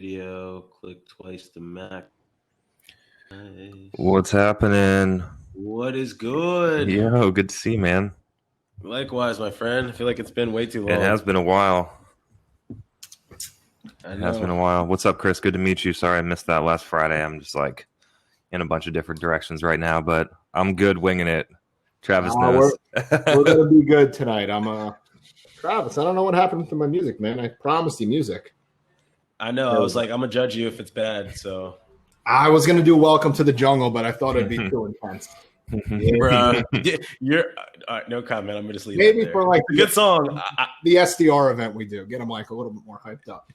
video, click twice to max. Nice. What's happening? What is good? Yo, good to see you, man. Likewise, my friend. I feel like it's been way too long. It has been a while. I It know. has been a while. What's up, Chris? Good to meet you. Sorry I missed that last Friday. I'm just like in a bunch of different directions right now, but I'm good winging it. Travis knows. We're gonna be good tonight. Travis. I don't know what happened to my music, man. I promised you music. I know. I was like, I'm gonna judge you if it's bad. So I was gonna do "Welcome to the Jungle," but I thought it'd be too intense. Bruh, you're all right, no comment. I'm gonna just leave Maybe it for like a good song. the SDR event we do, get them like a little bit more hyped up.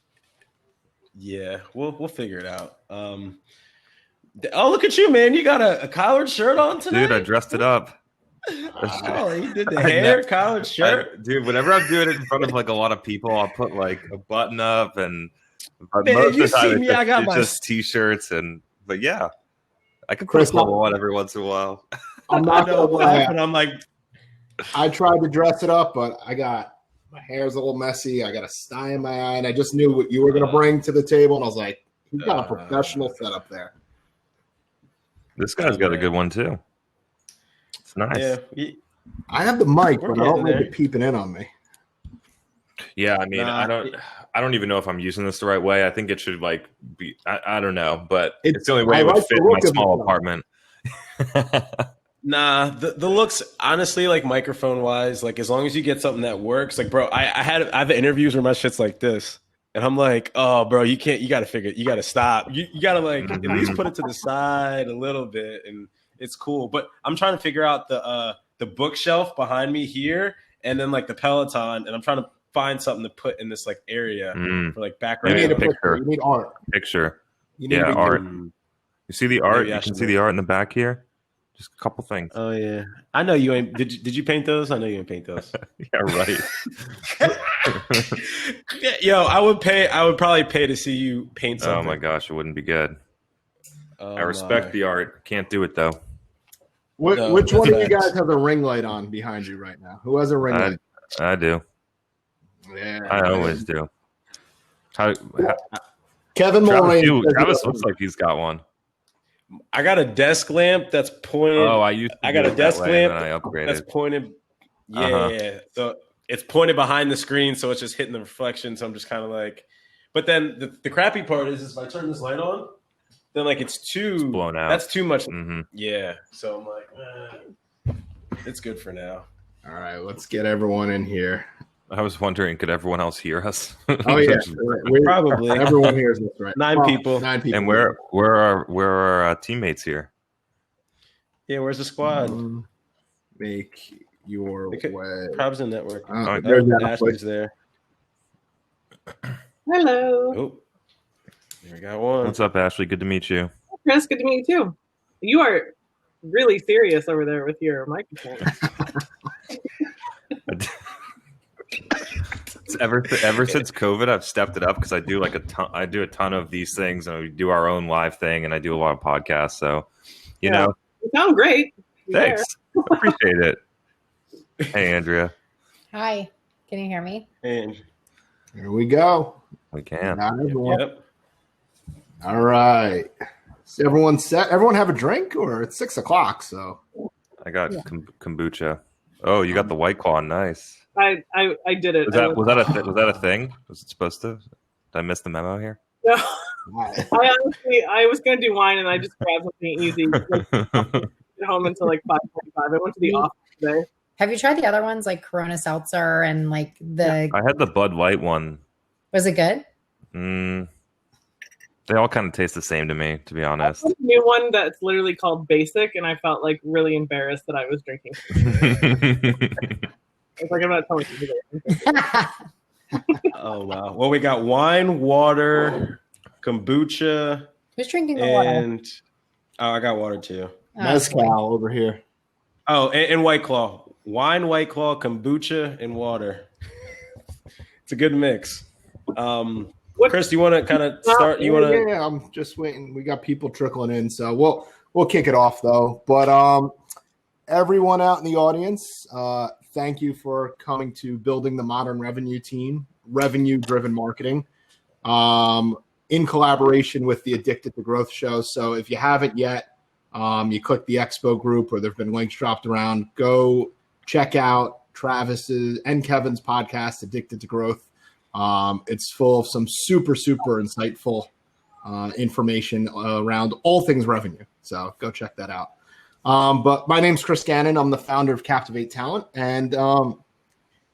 Yeah, we'll figure it out. Oh, look at you, man! You got a collared shirt on tonight, Dude, I dressed it up. Oh, you did the hair collared shirt, dude. Whenever I'm doing it in front of like a lot of people, I'll put like a button up, and man, most of you the time see me, I got my just t-shirts but yeah, I can put a polo on every once in a while. I'm not gonna lie, and I'm like, I tried to dress it up, but my hair's a little messy. I got a sty in my eye, and I just knew what you were gonna bring to the table, and I was like, "You got a professional setup there." This guy's got a good one too. It's nice. Yeah, I have the mic, but I don't like it peeping in on me. Yeah, I mean, I don't even know if I'm using this the right way. I think it should like be. I don't know, but it's the only way it would fit in my small apartment. Nah, the looks, honestly, like microphone wise, like as long as you get something that works, like bro, I have interviews where my shit's like this, and I'm like, oh, bro, you gotta stop, you gotta like at least put it to the side a little bit, and it's cool. But I'm trying to figure out the bookshelf behind me here, and then like the Peloton, and I'm trying to find something to put in this like area for like background. You need a picture. You need art. Picture. Yeah, art. You see the art? You can see the art in the back here. Just a couple things. Oh yeah, I know you ain't. Did you paint those? I know you ain't paint those. Yeah, right. Yo, I would probably pay to see you paint something. Oh my gosh, it wouldn't be good. Oh, I respect the art. Can't do it though. Which one of you guys has a ring light on behind you right now? Who has a ring light? I do. Yeah, I always do. Kevin Mulroney. Travis looks like he's got one. I got a desk lamp that's pointed. Oh, I got a desk lamp and I upgraded. That's pointed. Yeah, So it's pointed behind the screen, so it's just hitting the reflection. So I'm just kind of like, but then the crappy part is if I turn this light on, then like it's blown out. That's too much. Mm-hmm. Yeah. So I'm like, it's good for now. All right, let's get everyone in here. I was wondering, could everyone else hear us? Oh yeah, probably everyone hears us, right? 9 people. And where are our teammates here? Yeah, where's the squad? Make your way. Probs and network. There's Ashley's there. Hello. Oh, there we got one. What's up, Ashley? Good to meet you. Chris, good to meet you too. You are really serious over there with your microphone. Ever since COVID, I've stepped it up because I do like a ton of these things, and we do our own live thing, and I do a lot of podcasts. So, you know, you sound great. Thanks, appreciate it. Hey, Andrea. Hi, can you hear me? Hey, here we go. We can. Yep. All right. Is everyone set? Everyone have a drink, or it's 6:00? So I got kombucha. Oh, you got the White Claw. Nice. I did it. Was that a thing? Was it supposed to? Did I miss the memo here? No. I was gonna do wine, and I just grabbed something easy. Get home until like 5:45. I went to the office today. Have you tried the other ones like Corona Seltzer and like the? I had the Bud Light one. Was it good? They all kind of taste the same to me, to be honest. I had a new one that's literally called Basic, and I felt like really embarrassed that I was drinking. It's like I'm not telling you. Oh wow. Well, we got wine, water, kombucha. Who's drinking the water? I got water too. Mezcal over here. Oh, and White Claw. Wine, White Claw, kombucha, and water. It's a good mix. Chris, do you want to kind of start? Yeah, I'm just waiting. We got people trickling in, so we'll kick it off though. But everyone out in the audience, thank you for coming to Building the Modern Revenue Team, revenue-driven marketing. in collaboration with the Addicted to Growth show. So if you haven't yet, you click the Expo group, or there have been links dropped around. Go check out Travis's and Kevin's podcast, Addicted to Growth. It's full of some super insightful information around all things revenue. So go check that out. But my name's Chris Gannon. I'm the founder of Captivate Talent, and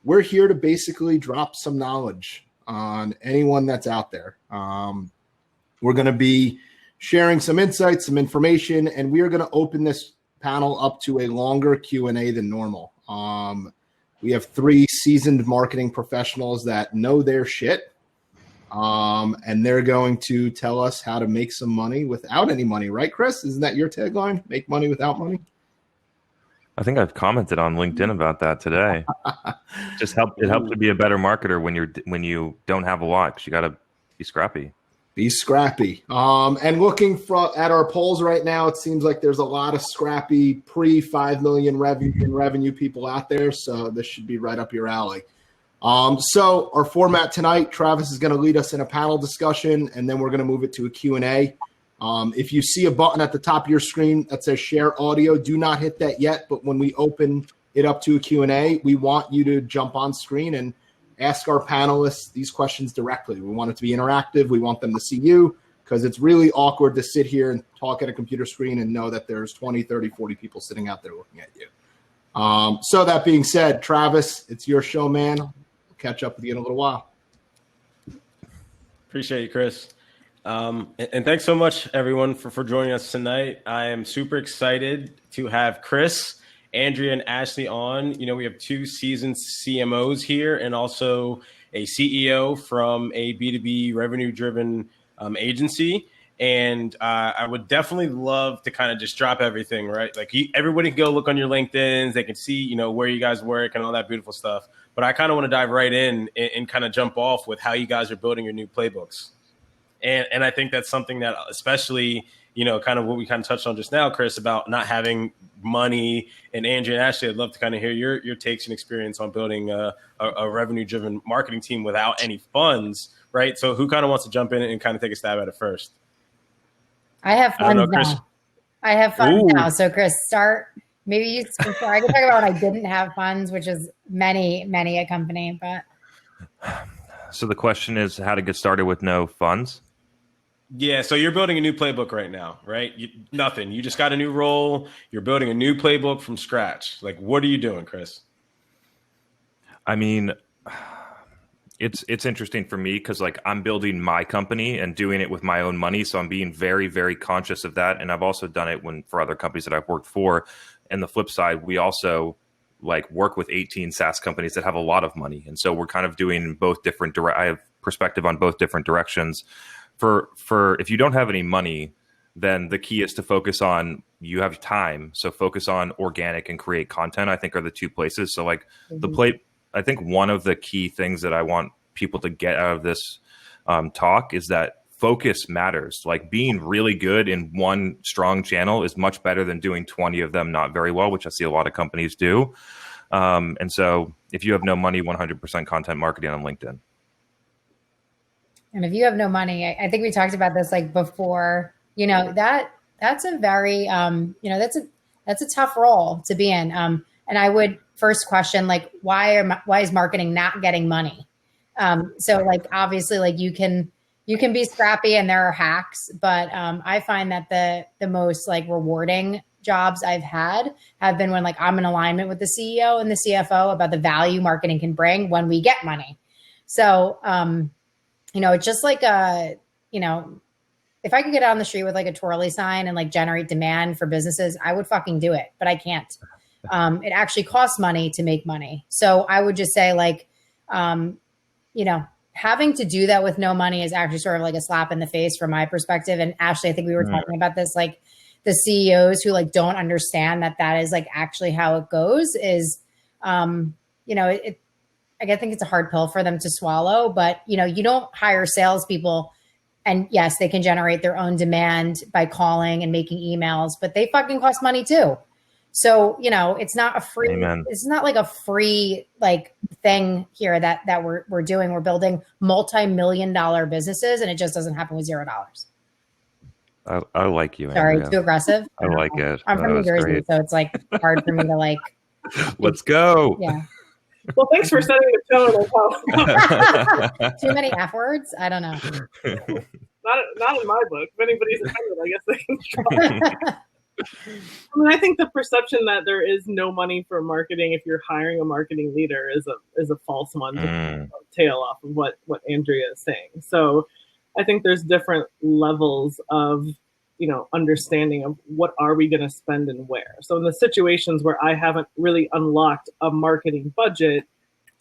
we're here to basically drop some knowledge on anyone that's out there. We're going to be sharing some insights, some information, and we are going to open this panel up to a longer Q&A than normal. We have 3 seasoned marketing professionals that know their shit, and they're going to tell us how to make some money without any money. Right, Chris? Isn't that your tagline? Make money without money? I think I've commented on LinkedIn about that today. It helps to be a better marketer when you don't have a lot, because you got to be scrappy. Be scrappy. And looking at our polls right now, it seems like there's a lot of scrappy pre-5 million revenue people out there. So this should be right up your alley. So our format tonight, Travis is going to lead us in a panel discussion, and then we're going to move it to a Q&A. If you see a button at the top of your screen that says share audio, do not hit that yet. But when we open it up to a Q&A, we want you to jump on screen and ask our panelists these questions directly. We want it to be interactive. We want them to see you, because it's really awkward to sit here and talk at a computer screen and know that there's 20, 30, 40 people sitting out there looking at you. So that being said, Travis, it's your show, man. We'll catch up with you in a little while. Appreciate you, Chris. And thanks so much, everyone, for joining us tonight. I am super excited to have Chris, Andrea, and Ashley on. You know, we have 2 seasoned CMOs here, and also a CEO from a B2B revenue-driven agency. And I would definitely love to kind of just drop everything, right? Like, everybody can go look on your LinkedIns. They can see, you know, where you guys work and all that beautiful stuff. But I kind of want to dive right in and kind of jump off with how you guys are building your new playbooks. And I think that's something that, especially, you know, kind of what we kind of touched on just now, Chris, about not having money, and Andrea and Ashley, I'd love to kind of hear your takes and experience on building a revenue-driven marketing team without any funds, right? So who kind of wants to jump in and kind of take a stab at it first? I have funds now. I have funds now. So Chris, start. Maybe you before I can talk about when I didn't have funds, which is many a company. But so the question is how to get started with no funds. Yeah, so you're building a new playbook right now, right? Nothing. You just got a new role. You're building a new playbook from scratch. Like, what are you doing, Chris? I mean, it's interesting for me because, like, I'm building my company and doing it with my own money. So I'm being very, very conscious of that. And I've also done it for other companies that I've worked for. And the flip side, we also work with 18 SaaS companies that have a lot of money. And so we're kind of doing both different I have perspective on both different directions. For if you don't have any money, then the key is to focus on, you have time. So focus on organic and create content, I think, are the 2 places. So I think one of the key things that I want people to get out of this talk is that focus matters. Like, being really good in one strong channel is much better than doing 20 of them not very well, which I see a lot of companies do. And so if you have no money, 100% content marketing on LinkedIn. And if you have no money, I think we talked about this before, you know, that's a very, you know, that's a tough role to be in. And I would first question, why is marketing not getting money? So obviously you can be scrappy and there are hacks, but I find that the most rewarding jobs I've had have been when I'm in alignment with the CEO and the CFO about the value marketing can bring when we get money. So, you know, it's just you know, if I could get out on the street with a twirly sign and generate demand for businesses, I would fucking do it, but I can't. It actually costs money to make money. So I would just say you know, having to do that with no money is actually sort of a slap in the face from my perspective. And Ashley, I think we were talking about this, the CEOs who don't understand that is actually how it goes is, you know, I think it's a hard pill for them to swallow, but you know, you don't hire salespeople, and yes, they can generate their own demand by calling and making emails, but they fucking cost money too. So, it's not a free, Amen. it's not like a free like thing here that we're doing. We're building multi-million-dollar businesses, and it just doesn't happen with $0. I like you, Sorry, Andrea. too aggressive. I like it. I'm from New Jersey, great. so it's like hard for me to like. Let's go. Yeah. Well, thanks for setting the tone. Too many F words? I don't know. Not in my book. If anybody's offended, I guess they can try. I mean, I think the perception that there is no money for marketing if you're hiring a marketing leader is a false one to tail off of what Andrea is saying. So I think there's different levels of, understanding of what are we going to spend and where. So in the situations where I haven't really unlocked a marketing budget,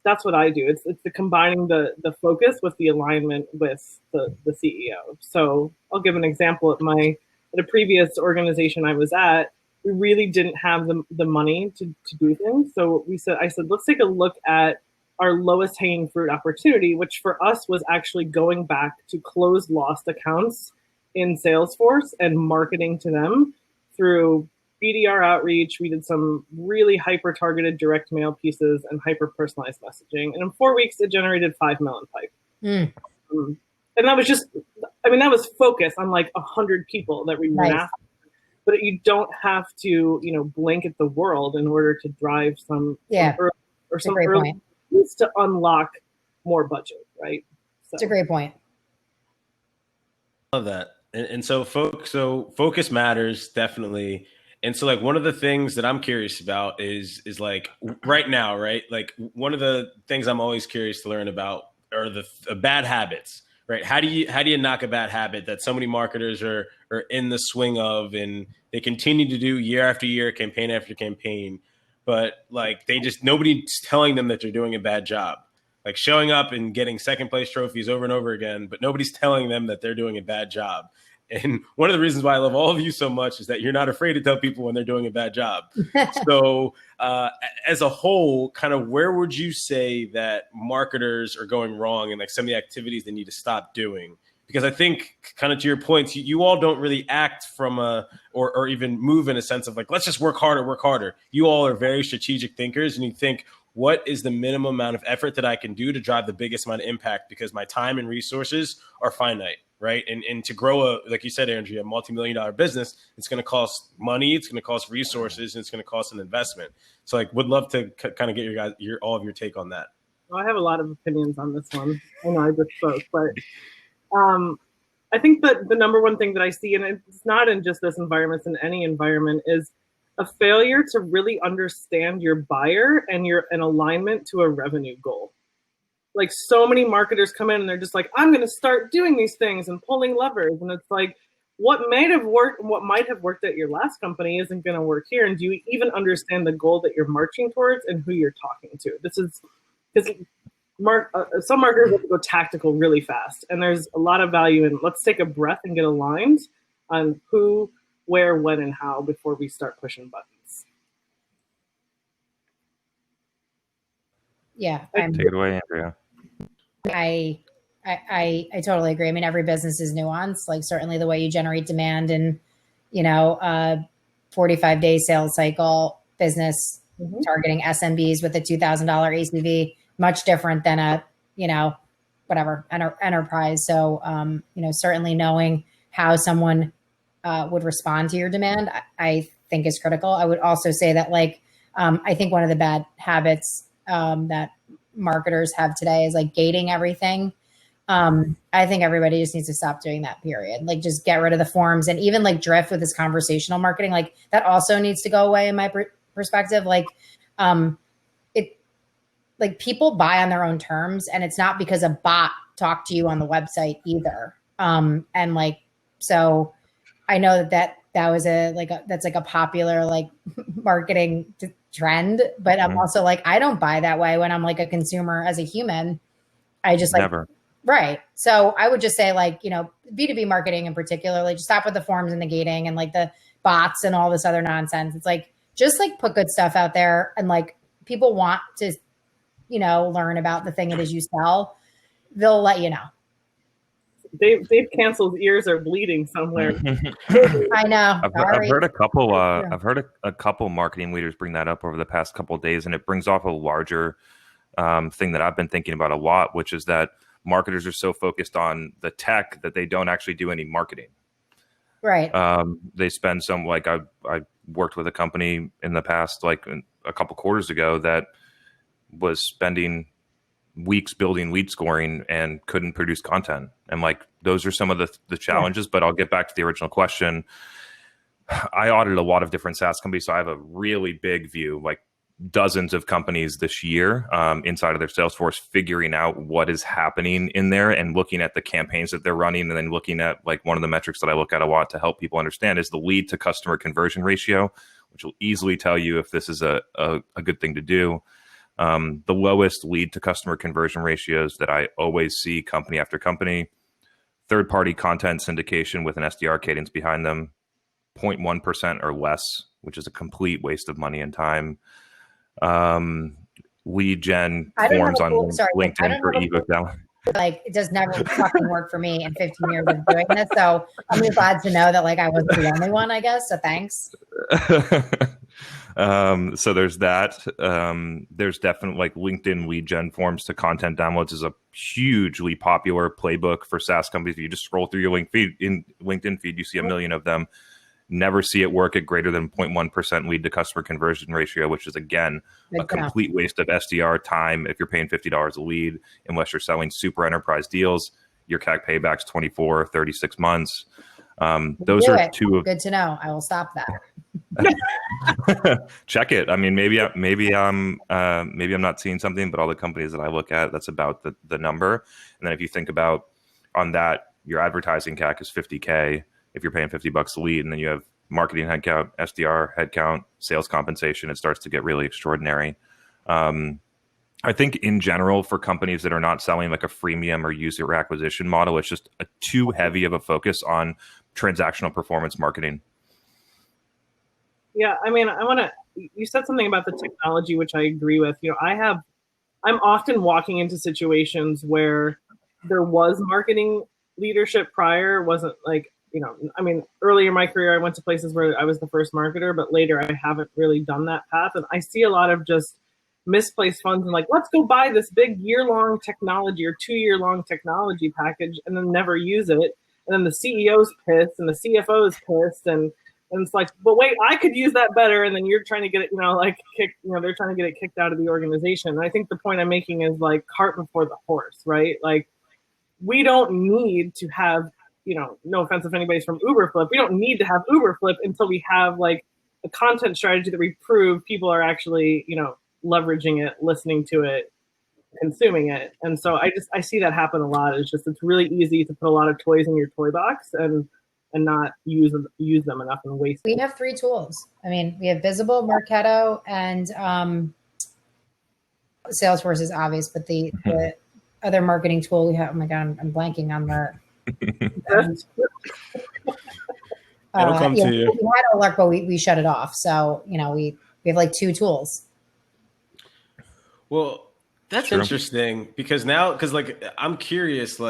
that's what I do. It's the combining the focus with the alignment with the CEO. So I'll give an example. At a previous organization I was at, we really didn't have the money to do things. So I said, let's take a look at our lowest hanging fruit opportunity, which for us was actually going back to close lost accounts in Salesforce and marketing to them through BDR outreach. We did some really hyper targeted direct mail pieces and hyper personalized messaging. And in 4 weeks, it generated 5 million pipe. And that was that was focus on like 100 people that we went after. But you don't have to, blanket the world in order to drive some early needs to unlock more budget, right? So. It's a great point. Love that. And so focus matters, definitely. And so like one of the things that I'm curious about is like right now, right? Like one of the things I'm always curious to learn about are the bad habits, right? How do you knock a bad habit that so many marketers are in the swing of, and they continue to do year after year, campaign after campaign, but like nobody's telling them that they're doing a bad job. Like showing up and getting second place trophies over and over again, but nobody's telling them that they're doing a bad job. And one of the reasons why I love all of you so much is that you're not afraid to tell people when they're doing a bad job. So as a whole, kind of where would you say that marketers are going wrong and like some of the activities they need to stop doing? Because I think kind of to your points, you all don't really act from or even move in a sense of like, let's just work harder. You all are very strategic thinkers, and you think, what is the minimum amount of effort that I can do to drive the biggest amount of impact, because my time and resources are finite, right? And to grow like you said, Andrea, a multi-million-dollar business, it's going to cost money, it's going to cost resources, and it's going to cost an investment. So like, would love to kind of get all of your take on that. Well, I have a lot of opinions on this one. I know I just spoke, but I think that the number one thing that I see, and it's not in just this environment, it's in any environment, is a failure to really understand your buyer and an alignment to a revenue goal. Like so many marketers come in and they're just like, I'm going to start doing these things and pulling levers. And it's like, what might have worked at your last company isn't going to work here. And do you even understand the goal that you're marching towards and who you're talking to? This is because some marketers have to go tactical really fast. And there's a lot of value in let's take a breath and get aligned on who, where, when, and how before we start pushing buttons. Yeah. Take it away, Andrea. I totally agree. I mean, every business is nuanced, like certainly the way you generate demand and, 45-day sales cycle business targeting SMBs with a $2,000 ACV, much different than a, enterprise. So, certainly knowing how someone would respond to your demand, I think is critical. I would also say that I think one of the bad habits that marketers have today is like gating everything. I think everybody just needs to stop doing that, period. Like just get rid of the forms and even like drift with this conversational marketing. Like that also needs to go away in my perspective. People buy on their own terms, and it's not because a bot talked to you on the website either. So I know that was that's a popular marketing trend, but I'm also I don't buy that way when I'm a consumer as a human. I just never. Right. So I would just say B2B marketing in particular, just stop with the forms and the gating and the bots and all this other nonsense. It's just put good stuff out there, and people want to, learn about the thing it is you sell. They'll let you know. Dave Cancel's ears are bleeding somewhere. I know. I've heard a couple. I've heard a couple marketing leaders bring that up over the past couple of days, and it brings off a larger thing that I've been thinking about a lot, which is that marketers are so focused on the tech that they don't actually do any marketing. Right. They spend some, like I worked with a company in the past, like a couple quarters ago, that was spending weeks building lead scoring and couldn't produce content. And like, those are some of the challenges, but I'll get back to the original question. I audited a lot of different SaaS companies, so I have a really big view, like dozens of companies this year inside of their Salesforce, figuring out what is happening in there and looking at the campaigns that they're running. And then looking at, like, one of the metrics that I look at a lot to help people understand is the lead to customer conversion ratio, which will easily tell you if this is a good thing to do. The lowest lead to customer conversion ratios that I always see company after company: third-party content syndication with an SDR cadence behind them, 0.1% or less, which is a complete waste of money and time. Lead gen forms on LinkedIn for ebook download. Like, it just never fucking worked for me in 15 years of doing this. So I'm just glad to know that, like, I wasn't the only one, I guess. So thanks. So there's that. There's definitely, like, LinkedIn lead gen forms to content downloads is a hugely popular playbook for SaaS companies. If you just scroll through your LinkedIn feed, you see a million of them. Never see it work at greater than 0.1% lead to customer conversion ratio, which is, again, a complete waste of SDR time. If you're paying $50 a lead, unless you're selling super enterprise deals, your CAC payback's 24, 36 months. Those are two of. Good to know. I will stop that. Check it. I mean, maybe I'm not seeing something, but all the companies that I look at, that's about the number. And then if you think about on that, your advertising CAC is $50K. If you're paying $50 a lead, and then you have marketing headcount, SDR headcount, sales compensation, it starts to get really extraordinary. I think in general, for companies that are not selling like a freemium or user acquisition model, it's just too heavy of a focus on transactional performance marketing. Yeah, I mean, you said something about the technology, which I agree with. You know, I'm often walking into situations where there was marketing leadership prior. It wasn't like, you know, I mean, earlier in my career, I went to places where I was the first marketer, but later I haven't really done that path. And I see a lot of just misplaced funds and like, let's go buy this big year-long technology or 2-year-long technology package and then never use it. And then the CEO's pissed and the CFO's pissed. And it's like, but wait, I could use that better. And then you're trying to get it, they're trying to get it kicked out of the organization. And I think the point I'm making is like cart before the horse, right? Like, we don't need to have, no offense if anybody's from Uberflip, we don't need to have Uberflip until we have like a content strategy that we prove people are actually, leveraging it, listening to it, consuming it. And so I see that happen a lot. It's really easy to put a lot of toys in your toy box and not use them enough and waste them. We have 3 tools. I mean, we have Visible, Marketo, and Salesforce is obvious, but the other marketing tool we have, oh my God, I'm blanking on the. It'll come to you. We had alert, but we shut it off. So, we have like 2 tools. Well, that's interesting because I'm curious,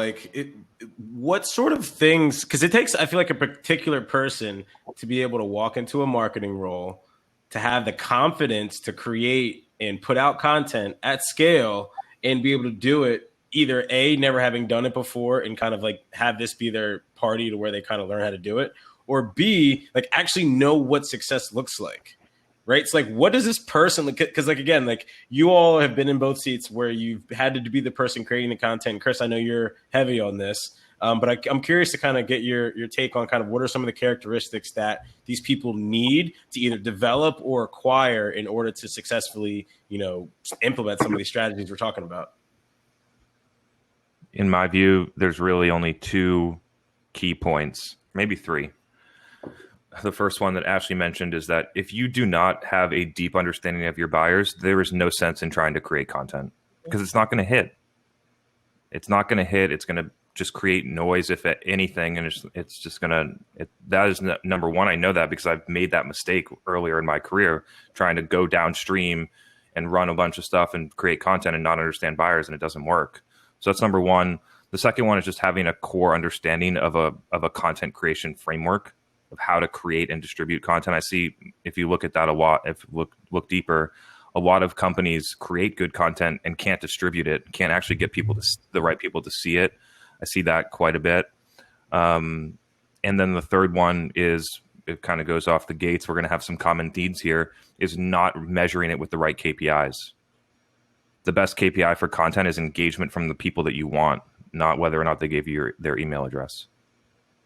what sort of things, because it takes, I feel like, a particular person to be able to walk into a marketing role, to have the confidence to create and put out content at scale and be able to do it, either A, never having done it before and kind of like have this be their party to where they kind of learn how to do it, or B, like actually know what success looks like, right? It's like, what does this person, because again, you all have been in both seats where you've had to be the person creating the content. Chris, I know you're heavy on this, but I'm curious to kind of get your take on kind of what are some of the characteristics that these people need to either develop or acquire in order to successfully, implement some of these strategies we're talking about. In my view, there's really only 2 key points, maybe 3. The first one that Ashley mentioned is that if you do not have a deep understanding of your buyers, there is no sense in trying to create content because it's not going to hit. It's not going to hit. It's going to just create noise, if anything, and it's just going to. That is number one. I know that because I've made that mistake earlier in my career, trying to go downstream and run a bunch of stuff and create content and not understand buyers, and it doesn't work. So that's number one. The second one is just having a core understanding of a content creation framework of how to create and distribute content. I see, if you look at that a lot, if you look deeper, a lot of companies create good content and can't distribute it, can't actually get the right people to see it. I see that quite a bit. And then the third one is, it kind of goes off the gates, we're going to have some common themes here, is not measuring it with the right KPIs. The best KPI for content is engagement from the people that you want, not whether or not they gave you their email address.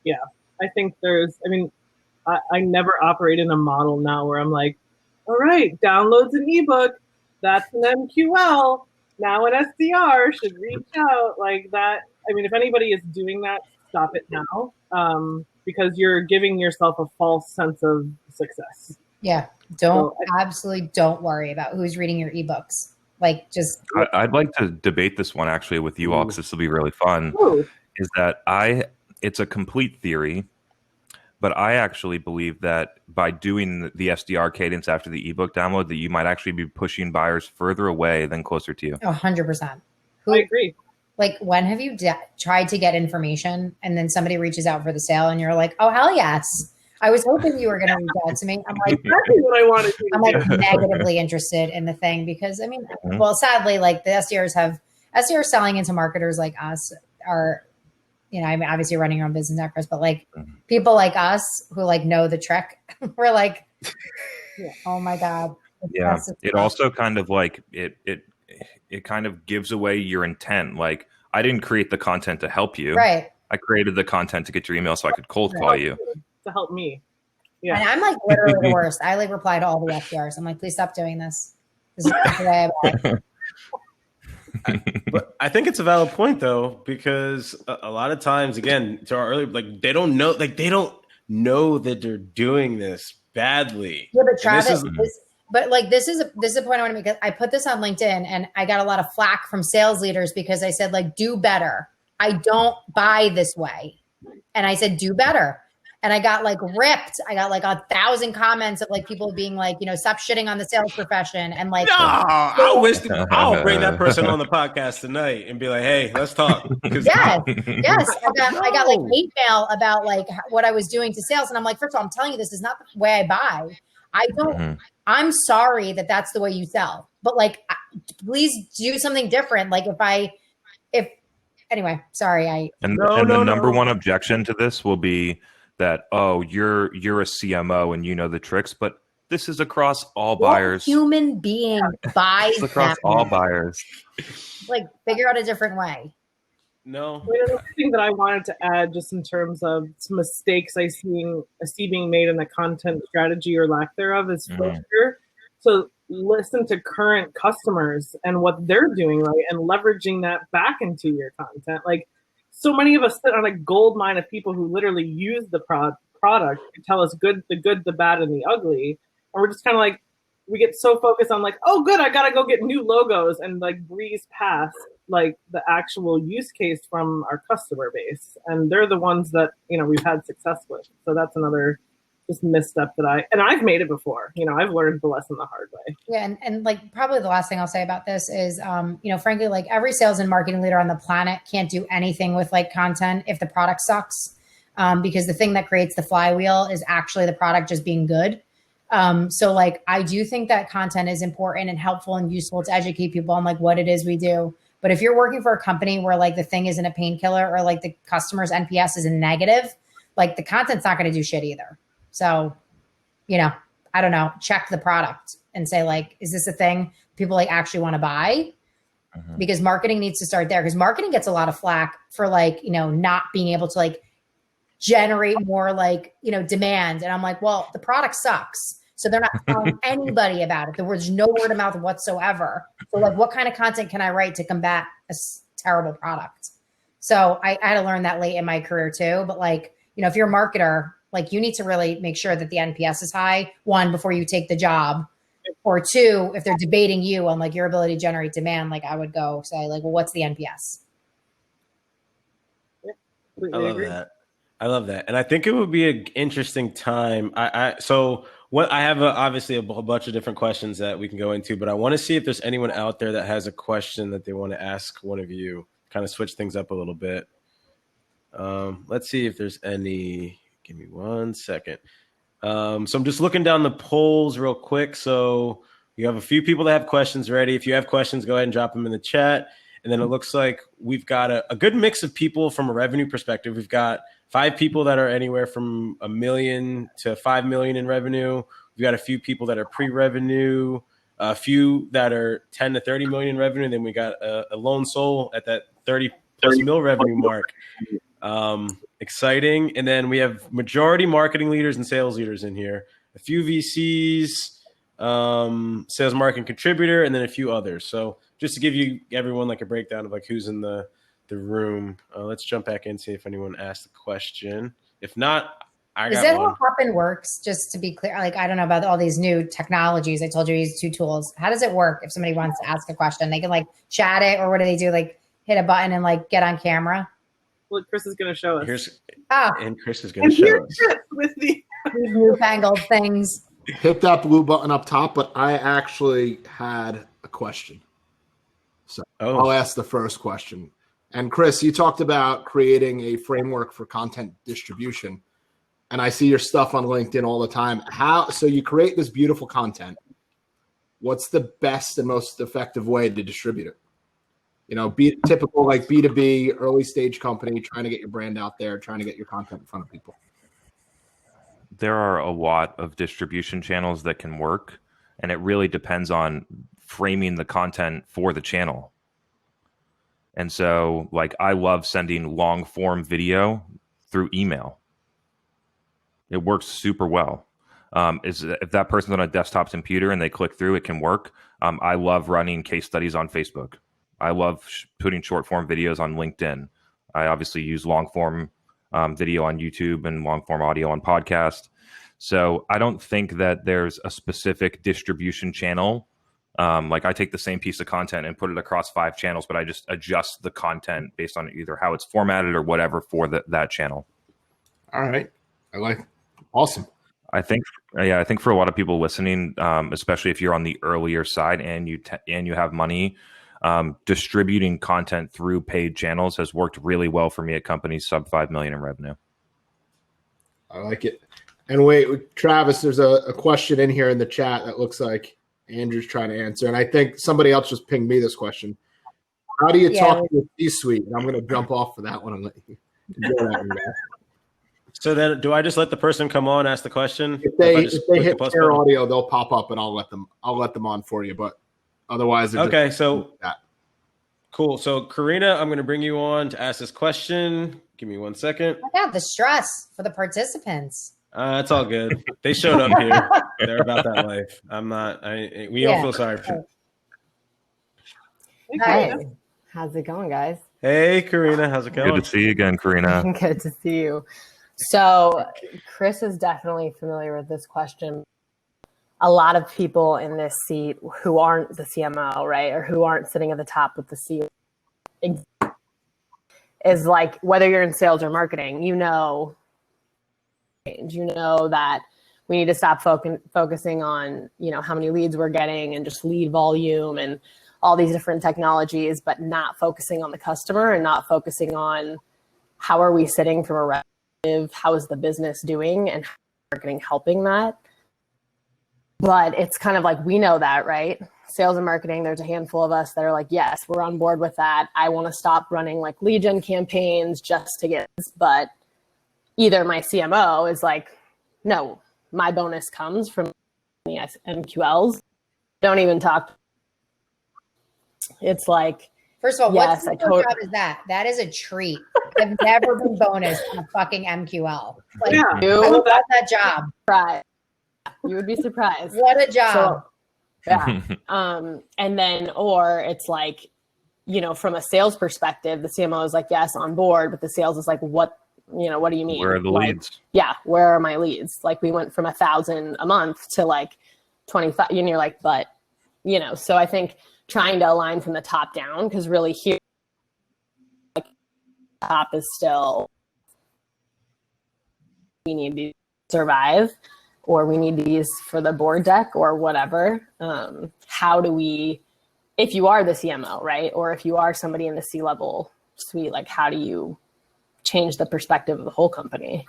Yeah, I think I never operate in a model now where I'm like, all right, downloads an ebook, that's an MQL, now an SDR should reach out like that. I mean, if anybody is doing that, stop it now, because you're giving yourself a false sense of success. Yeah, absolutely don't worry about who's reading your ebooks. Like, just I'd like to debate this one actually with you all, because this will be really fun. Ooh. Is that it's a complete theory, but I actually believe that by doing the SDR cadence after the ebook download, that you might actually be pushing buyers further away than closer to you. 100%. I agree. Like, when have you tried to get information and then somebody reaches out for the sale and you're like, oh, hell yes. I was hoping you were going to reach out to me. I'm like, exactly what I wanted to I'm like negatively interested in the thing, because I mean, well, sadly, like the SDRs selling into marketers like us are, you know, I mean, obviously running your own business, not Chris, but like people like us who like know the trick, we're like, oh my God. Yeah. It also kind of like, it kind of gives away your intent. Like, I didn't create the content to help you. Right. I created the content to get your email so I could cold call you. To help me. Yeah. And I'm like literally the worst. I like reply to all the SDRs. I'm like, please stop doing this. This is not the way I buy. But I think it's a valid point though, because a lot of times, again, to our earlier, like they don't know that they're doing this badly. Yeah, but Travis, this is a point I want to make. I put this on LinkedIn and I got a lot of flack from sales leaders because I said, like, do better. I don't buy this way. And I said, do better. And I got like ripped. I got like 1,000 comments of like people being like, you know, stop shitting on the sales profession. And like, no, I'll bring that person on the podcast tonight and be like, hey, let's talk. Yes. I got like hate mail about like what I was doing to sales. And I'm like, first of all, I'm telling you, this is not the way I buy. I don't, I'm sorry that that's the way you sell, but like, please do something different. Like anyway, sorry. The number one objection to this will be that, oh, you're a CMO and you know the tricks, but this is across all buyers. Human being buys it's across all buyers. Like, figure out a different way. No. The thing that I wanted to add, just in terms of some mistakes I see being made in the content strategy or lack thereof, is filter. So listen to current customers and what they're doing right, and leveraging that back into your content. Like, so many of us sit on a gold mine of people who literally use the product to tell us the good, the bad, and the ugly. And we're just kind of like, we get so focused on like, oh, good, I got to go get new logos, and like breeze past like the actual use case from our customer base. And they're the ones that, you know, we've had success with. So that's another just misstep that I've made it before. You know, I've learned the lesson the hard way. Yeah. And like, probably the last thing I'll say about this is, you know, frankly, like every sales and marketing leader on the planet can't do anything with like content if the product sucks, because the thing that creates the flywheel is actually the product just being good. So like, I do think that content is important and helpful and useful to educate people on like what it is we do. But if you're working for a company where like the thing isn't a painkiller, or like the customer's NPS is a negative, like the content's not going to do shit either. So, you know, I don't know, check the product and say like, is this a thing people like actually want to buy? Because marketing needs to start there, because marketing gets a lot of flack for like, you know, not being able to like generate more like, you know, demand. And I'm like, well, the product sucks. So they're not telling anybody about it. There's no word of mouth whatsoever. So like, what kind of content can I write to combat a terrible product? So I had to learn that late in my career too. But like, you know, if you're a marketer, like you need to really make sure that the NPS is high, one, before you take the job, or two, if they're debating you on like your ability to generate demand, like I would go say like, well, what's the NPS? I love that. And I think it would be an interesting time. I have obviously a bunch of different questions that we can go into, but I want to see if there's anyone out there that has a question that they want to ask one of you. kind of switch things up a little bit. Let's see if there's any. Give me 1 second. So I'm just looking down the polls real quick. So you have a few people that have questions ready. If you have questions, go ahead and drop them in the chat. And then it looks like we've got a good mix of people from a revenue perspective. We've got 5 people that are anywhere from $1 million to $5 million in revenue. We've got a few people that are pre-revenue, a few that are 10 to 30 million in revenue. And then we got a lone soul at that 30 plus mil revenue mark. Exciting. And then we have majority marketing leaders and sales leaders in here, a few VCs, sales marketing contributor, and then a few others. So just to give you everyone like a breakdown of like who's in the room. Let's jump back in, see if anyone asked a question. If not, I got one. Is that how Hopin works? Just to be clear, like, I don't know about all these new technologies. I told you use 2 tools. How does it work if somebody wants to ask a question? They can like chat it, or what do they do? Like hit a button and like get on camera? Well, Chris is going to show us. And Chris is going to show us. With these newfangled things. Hit that blue button up top, but I actually had a question. So I'll ask the first question. And Chris, you talked about creating a framework for content distribution. And I see your stuff on LinkedIn all the time. So you create this beautiful content. What's the best and most effective way to distribute it? You know, be typical like B2B, early stage company, trying to get your brand out there, trying to get your content in front of people. There are a lot of distribution channels that can work, and it really depends on framing the content for the channel. And so, like, I love sending long form video through email. It works super well. If that person's on a desktop computer and they click through, it can work. I love running case studies on Facebook. I love putting short form videos on LinkedIn. I obviously use long form video on YouTube and long form audio on podcast. So I don't think that there's a specific distribution channel. Like I take the same piece of content and put it across 5 channels, but I just adjust the content based on either how it's formatted or whatever for that channel. All right. Awesome. I think for a lot of people listening, especially if you're on the earlier side and you have money, distributing content through paid channels has worked really well for me at companies sub 5 million in revenue. I like it. And wait, Travis, there's a question in here in the chat that looks like Andrew's trying to answer. And I think somebody else just pinged me this question. How do you talk to the C-suite? And I'm going to jump off for that one and let you enjoy that one, guys. So then do I just let the person come on, ask the question? If they hit share audio, they'll pop up and I'll let them on for you. But otherwise, okay. So cool. So Karina, I'm going to bring you on to ask this question. Give me 1 second. Oh, yeah, the stress for the participants. It's all good. They showed up here. They're about that life. I'm not. We don't feel sorry for you. Hi. How's it going, guys? Hey, Karina. How's it going? Good to see you again, Karina. Good to see you. So Chris is definitely familiar with this question. A lot of people in this seat who aren't the CMO, right, or who aren't sitting at the top with the C is like, whether you're in sales or marketing, you know that we need to stop focusing on, how many leads we're getting and just lead volume and all these different technologies, but not focusing on the customer and not focusing on how are we sitting from a revenue, how is the business doing, and how is marketing helping that. But it's kind of like, we know that, right? Sales and marketing, there's a handful of us that are like, yes, we're on board with that. I want to stop running like lead gen campaigns just to get this. But either my CMO is like, no, my bonus comes from the MQLs. Don't even talk. It's like, first of all, what job is that? That is a treat. I've never been bonus on a fucking MQL. Like, I love that job. Right. You would be surprised. What a job. So, yeah. And then, or it's like, from a sales perspective, the CMO is like, yes, on board, but the sales is like, what do you mean? Where are the leads? Yeah. Where are my leads? Like, we went from 1,000 a month to like 25, and you're like, but, so I think trying to align from the top down, because really here, like, top is still, we need to survive, or we need these for the board deck or whatever. How do we, if you are the CMO, right? Or if you are somebody in the C-level suite, like how do you change the perspective of the whole company?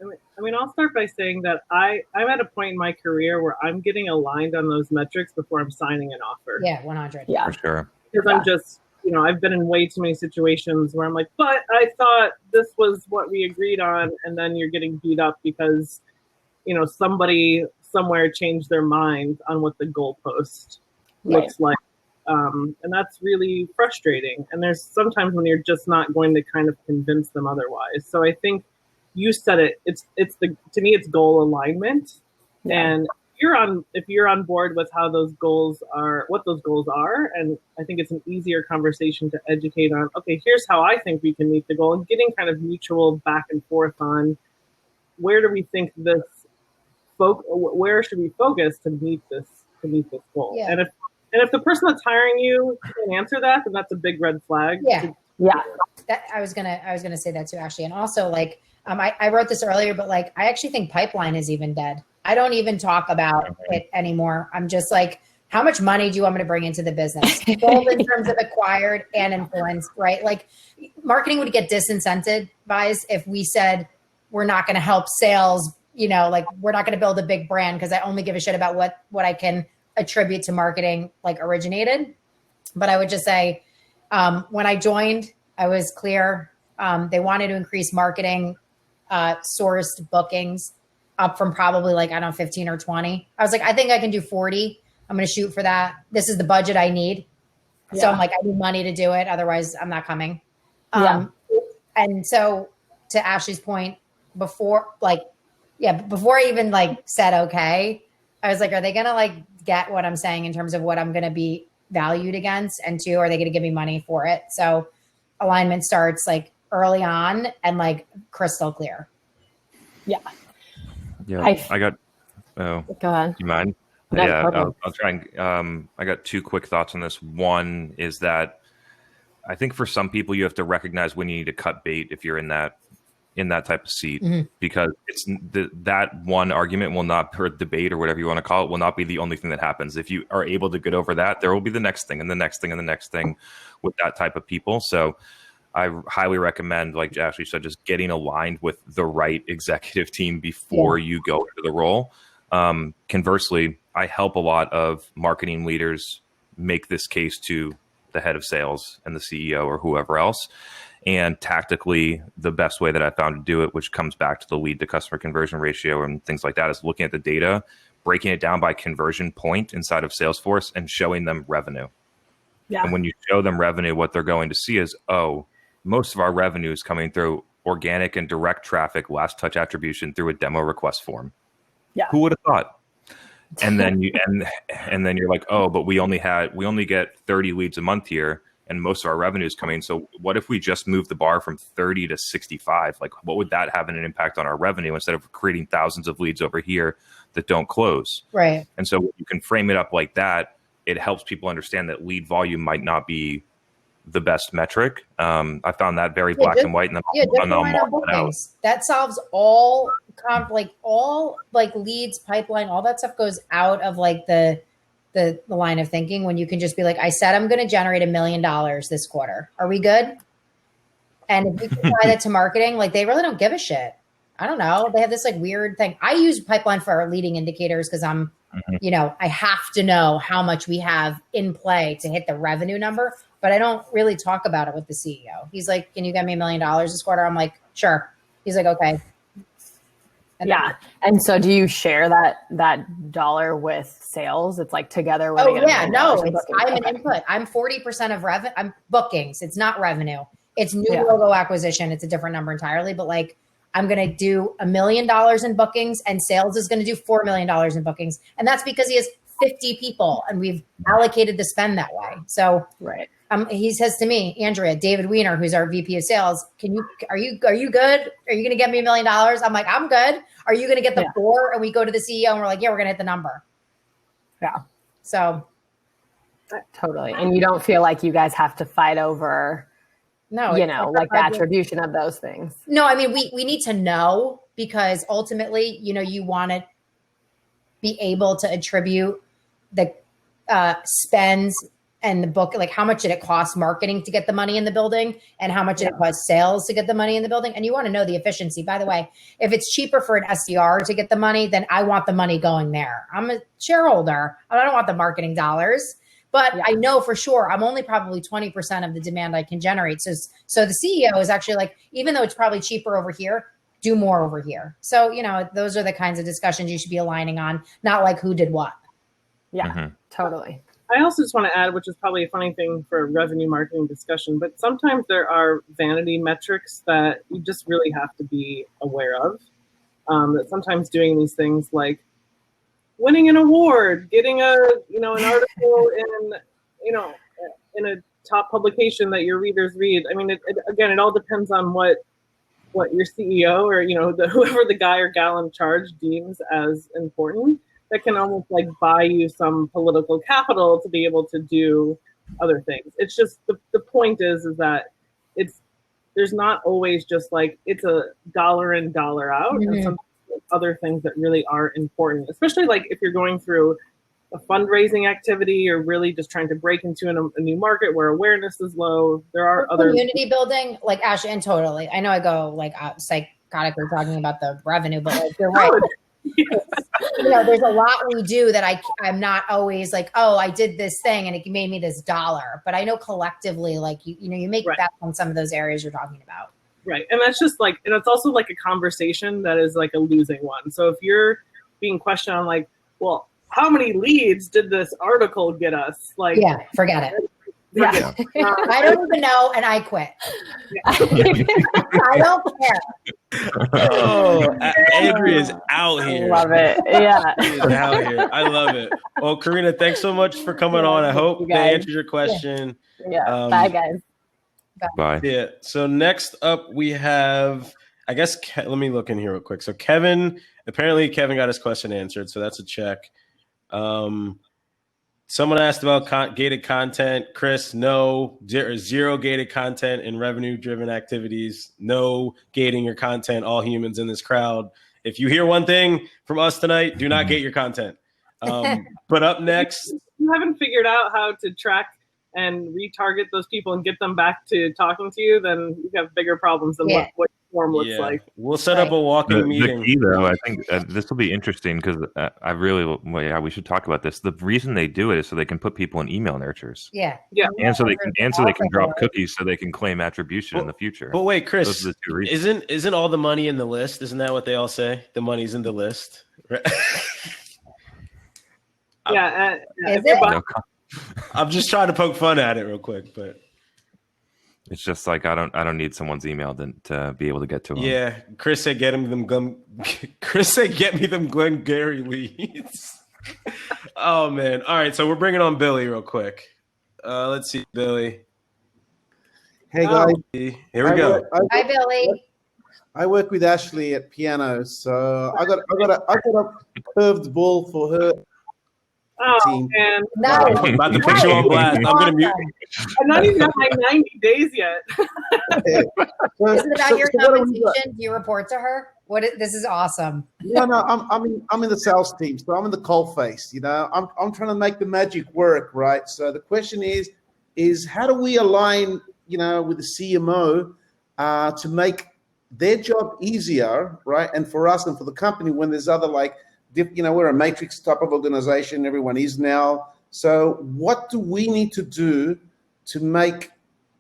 I mean, I'll start by saying that I'm at a point in my career where I'm getting aligned on those metrics before I'm signing an offer. Yeah, 100. Yeah, For sure. Because I'm just, I've been in way too many situations where I'm like, but I thought this was what we agreed on. And then you're getting beat up because, somebody somewhere changed their mind on what the goalpost looks like. And that's really frustrating. And there's sometimes when you're just not going to kind of convince them otherwise. So I think you said it. To me, it's goal alignment. Yeah. And if you're on board with how those goals are, what those goals are, and I think it's an easier conversation to educate on, okay, here's how I think we can meet the goal, and getting kind of mutual back and forth on where do we think where should we focus to meet this goal. Yeah. And if the person that's hiring you can answer that, then that's a big red flag. Yeah. I was gonna say that too, Ashley. And also, like, I wrote this earlier, but like, I actually think pipeline is even dead. I don't even talk about it anymore. I'm just like, how much money do you want me to bring into the business? Both in terms of acquired and influenced, right? Like, marketing would get disincentivized if we said we're not going to help sales. Like, we're not going to build a big brand because I only give a shit about what I can attribute to marketing, like, originated. But I would just say, when I joined, I was clear. They wanted to increase marketing sourced bookings up from probably 15 or 20. I was like, I think I can do 40. I'm going to shoot for that. This is the budget I need. Yeah. So I'm like, I need money to do it. Otherwise I'm not coming. And so, to Ashley's point, before I even said, okay, I was like, are they going to get what I'm saying in terms of what I'm going to be valued against? And two, are they going to give me money for it? So alignment starts early on and crystal clear. Yeah. Yeah. I got, go ahead. Do you mind? No, yeah. I'll try and, I got two quick thoughts on this. One is that I think for some people you have to recognize when you need to cut bait if you're in that type of seat, because it's that one argument will not, or debate or whatever you want to call it, will not be the only thing that happens. If you are able to get over that, there will be the next thing and the next thing and the next thing with that type of people. So I highly recommend, like Ashley said, just getting aligned with the right executive team before you go into the role. Conversely, I help a lot of marketing leaders make this case to the head of sales and the CEO or whoever else. And tactically, the best way that I found to do it, which comes back to the lead to customer conversion ratio and things like that, is looking at the data, breaking it down by conversion point inside of Salesforce and showing them revenue. Yeah. And when you show them revenue, what they're going to see is, most of our revenue is coming through organic and direct traffic, last touch attribution through a demo request form. Yeah. Who would have thought? And then and then you're like, but we only get 30 leads a month here, and most of our revenue is coming. So what if we just move the bar from 30 to 65? What would that have an impact on our revenue instead of creating thousands of leads over here that don't close? Right. And so when you can frame it up like that, it helps people understand that lead volume might not be the best metric. I found that very black and white, and then that solves all leads, pipeline, all that stuff goes out of the line of thinking when you can just be like, I said I'm going to generate $1 million this quarter. Are we good? And if we can tie that to marketing, they really don't give a shit. I don't know. They have this weird thing. I use pipeline for our leading indicators because I'm, I have to know how much we have in play to hit the revenue number, but I don't really talk about it with the CEO. He's like, can you get me $1 million this quarter? I'm like, sure. He's like, okay. And and so do you share that dollar with sales? It's together. When I'm an input. I'm 40% of revenue. I'm bookings. It's not revenue. It's new logo acquisition. It's a different number entirely, but I'm going to do $1 million in bookings, and sales is going to do $4 million in bookings. And that's because he has 50 people and we've allocated the spend that way. So he says to me, Andrea, David Weiner, who's our VP of sales, are you good? Are you going to get me $1 million? I'm like, I'm good. Are you going to get the 4? And we go to the CEO and we're like, yeah, we're going to hit the number. Yeah. So. Totally. And you don't feel like you guys have to fight over, the attribution of those things. No, I mean, we need to know, because ultimately, you want to be able to attribute the spends and the book, like how much did it cost marketing to get the money in the building and how much did it cost sales to get the money in the building? And you want to know the efficiency. By the way, if it's cheaper for an SDR to get the money, then I want the money going there. I'm a shareholder. I don't want the marketing dollars, but I know for sure I'm only probably 20% of the demand I can generate. So the CEO is actually like, even though it's probably cheaper over here, do more over here. So, those are the kinds of discussions you should be aligning on, not like who did what. Yeah, totally. I also just want to add, which is probably a funny thing for revenue marketing discussion, but sometimes there are vanity metrics that you just really have to be aware of. That sometimes doing these things like winning an award, getting an article in a top publication that your readers read. I mean, it all depends on what your CEO or whoever the guy or gal in charge deems as important. That can almost like buy you some political capital to be able to do other things. It's just the point is that there's not always just like it's a dollar in, dollar out, and some other things that really are important, especially like if you're going through a fundraising activity or really just trying to break into a new market where awareness is low. There are other community building, like Ash, and totally. I know I go like psychotically talking about the revenue, but like you're right. There's a lot we do that I'm not always like, oh, I did this thing and it made me this dollar. But I know collectively, like you make bets on some of those areas you're talking about. Right, and that's just like, and it's also like a conversation that is like a losing one. So if you're being questioned on like, well, how many leads did this article get us? Like, forget it. Yeah. I don't even know, and I quit. I don't care. Oh, Andrea is out here. Love it. Yeah. She is out here. I love it. Well, Karina, thanks so much for coming on. I hope they answered your question. Yeah. Bye, guys. Bye. Yeah. So next up we have, I guess, let me look in here real quick. So apparently Kevin got his question answered. So that's a check. Someone asked about gated content. Chris, no. Zero gated content in revenue-driven activities. No gating your content. All humans in this crowd. If you hear one thing from us tonight, do not gate your content. But up next, you haven't figured out how to track and retarget those people and get them back to talking to you, then you have bigger problems than what form looks like. We'll set up a walking meeting. The key, though, I think this will be interesting because we should talk about this. The reason they do it is so they can put people in email nurtures. Yeah. And so they can drop cookies so they can claim attribution in the future. But wait, Chris, isn't all the money in the list? Isn't that what they all say? The money's in the list. Right? Is it? I'm just trying to poke fun at it real quick, but it's just like I don't need someone's email to be able to get to them. Yeah, Chris said get me them Glengarry leads. Oh man! All right, so we're bringing on Billy real quick. Let's see, Billy. Hey guys, here we go. Hi, Billy. I work with Ashley at piano, so I got a curved ball for her. Oh man! No, I'm about to put you on blast. I'm gonna mute. I'm not even at my 90 days yet. Is it about your compensation? Do you report to her? This is awesome. No, I'm in the sales team, so I'm in the coal face. I'm trying to make the magic work, right? So the question is how do we align, with the CMO to make their job easier, right? And for us and for the company when there's other we're a matrix type of organization. Everyone is now. So what do we need to do to make,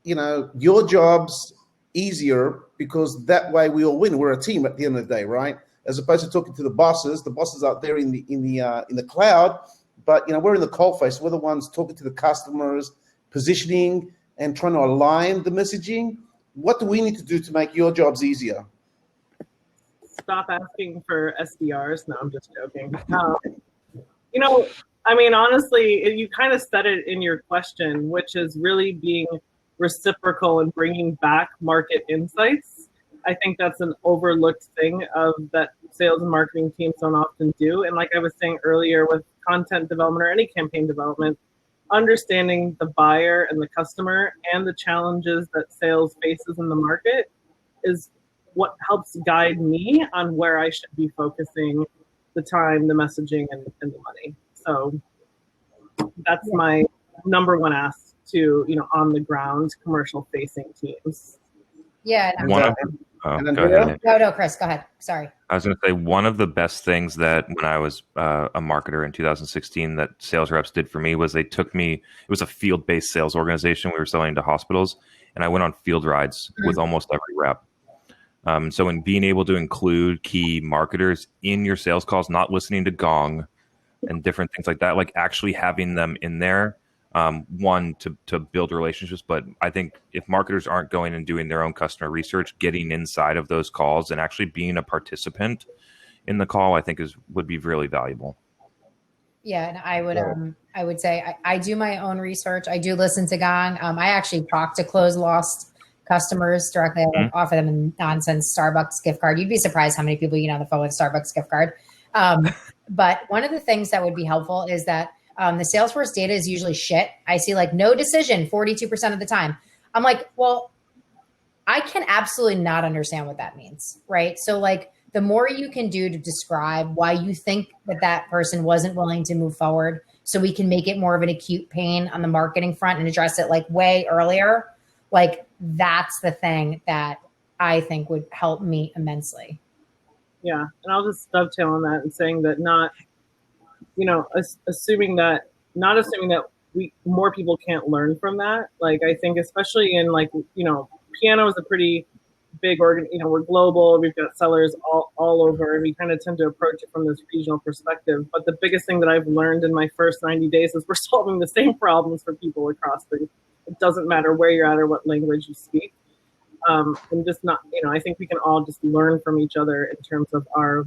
your jobs easier? Because that way we all win. We're a team at the end of the day, right? As opposed to talking to the bosses. The bosses out there in the cloud, but we're in the coalface. We're the ones talking to the customers, positioning and trying to align the messaging. What do we need to do to make your jobs easier? Stop asking for SDRs. No, I'm just joking. Honestly, you kind of said it in your question, which is really being reciprocal and bringing back market insights. I think that's an overlooked thing that sales and marketing teams don't often do. And like I was saying earlier with content development or any campaign development, understanding the buyer and the customer and the challenges that sales faces in the market is what helps guide me on where I should be focusing the time, the messaging, and the money. So that's my number one ask to, on the ground commercial facing teams. Yeah. No, One of go ahead. no, Chris, go ahead. Sorry. I was going to say one of the best things that when I was a marketer in 2016 that sales reps did for me was they took me. It was a field-based sales organization. We were selling to hospitals, and I went on field rides with almost every rep. So in being able to include key marketers in your sales calls, not listening to Gong and different things like that, like actually having them in there, one, to build relationships. But I think if marketers aren't going and doing their own customer research, getting inside of those calls and actually being a participant in the call, I think would be really valuable. Yeah, and I would say I do my own research. I do listen to Gong. I actually talk to close lost customers directly. I offer them a nonsense Starbucks gift card. You'd be surprised how many people you get on the phone with a Starbucks gift card. But one of the things that would be helpful is that the Salesforce data is usually shit. I see like no decision 42% of the time. I'm like, well, I can absolutely not understand what that means, right? So like the more you can do to describe why you think that person wasn't willing to move forward, so we can make it more of an acute pain on the marketing front and address it like way earlier, like that's the thing that I think would help me immensely. Yeah. And I'll just dovetail on that and saying that assuming that more people can't learn from that. Like, I think especially in Piano is a pretty big organ, we're global, we've got sellers all over, and we kind of tend to approach it from this regional perspective. But the biggest thing that I've learned in my first 90 days is we're solving the same problems for people across it doesn't matter where you're at or what language you speak. And just not, I think we can all just learn from each other in terms of our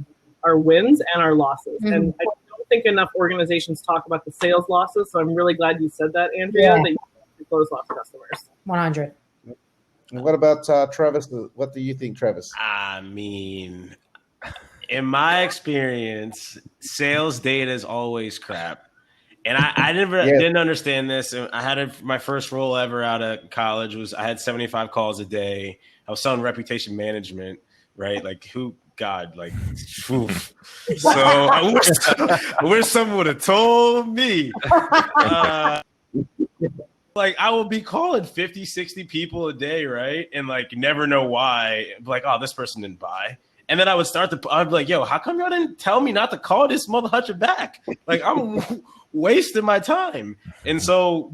wins and our losses. Mm-hmm. And I don't think enough organizations talk about the sales losses. So I'm really glad you said that, Andrea, that you close lost customers. 100. What about Travis? What do you think, Travis? I mean, in my experience, sales data is always crap. And I didn't understand this. I had my first role ever out of college I had 75 calls a day. I was selling reputation management, right? Like so I wish someone would have told me. Like I would be calling 50, 60 people a day, right? And like never know why. Like, oh, this person didn't buy. And then I'd be like, yo, how come y'all didn't tell me not to call this mother hutcher back? Like I'm wasting my time. And so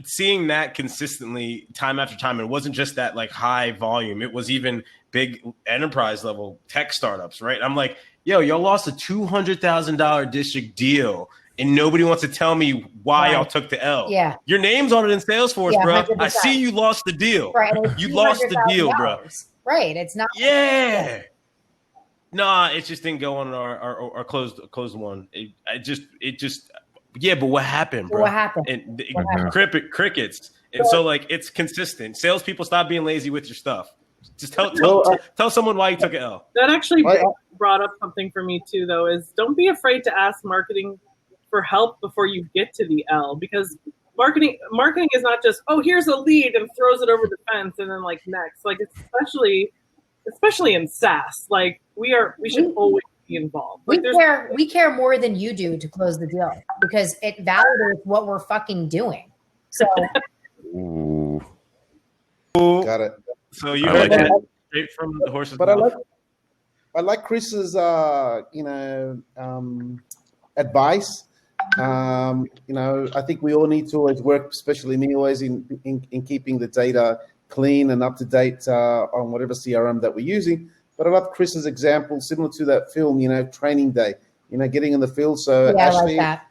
seeing that consistently time after time, it wasn't just that like high volume. It was even big enterprise level tech startups, right? I'm like, yo, y'all lost a $200,000 district deal. And nobody wants to tell me why y'all took the L. Yeah. Your name's on it in Salesforce, bro. 100%. I see you lost the deal. Right. You lost the deal, bro. Right. It's not. Yeah. Nah, it just didn't go on our closed one. It just but what happened, bro? What happened? And crickets. And so like it's consistent. Salespeople, stop being lazy with your stuff. Just tell someone why you took an L. That actually brought up something for me too, though, is don't be afraid to ask marketing for help before you get to the L, because marketing is not just, oh, here's a lead and throws it over the fence and then like next. Like especially in SaaS, like we should always be involved. Like we care more than you do to close the deal because it validates what we're fucking doing. So Ooh. Got it. So you heard that straight from the horse's but mouth. I like Chris's advice. I think we all need to always work, especially me, always in keeping the data clean and up to date on whatever CRM that we're using. But I love Chris's example, similar to that film, Training Day, getting in the field. So Ashley, I like that.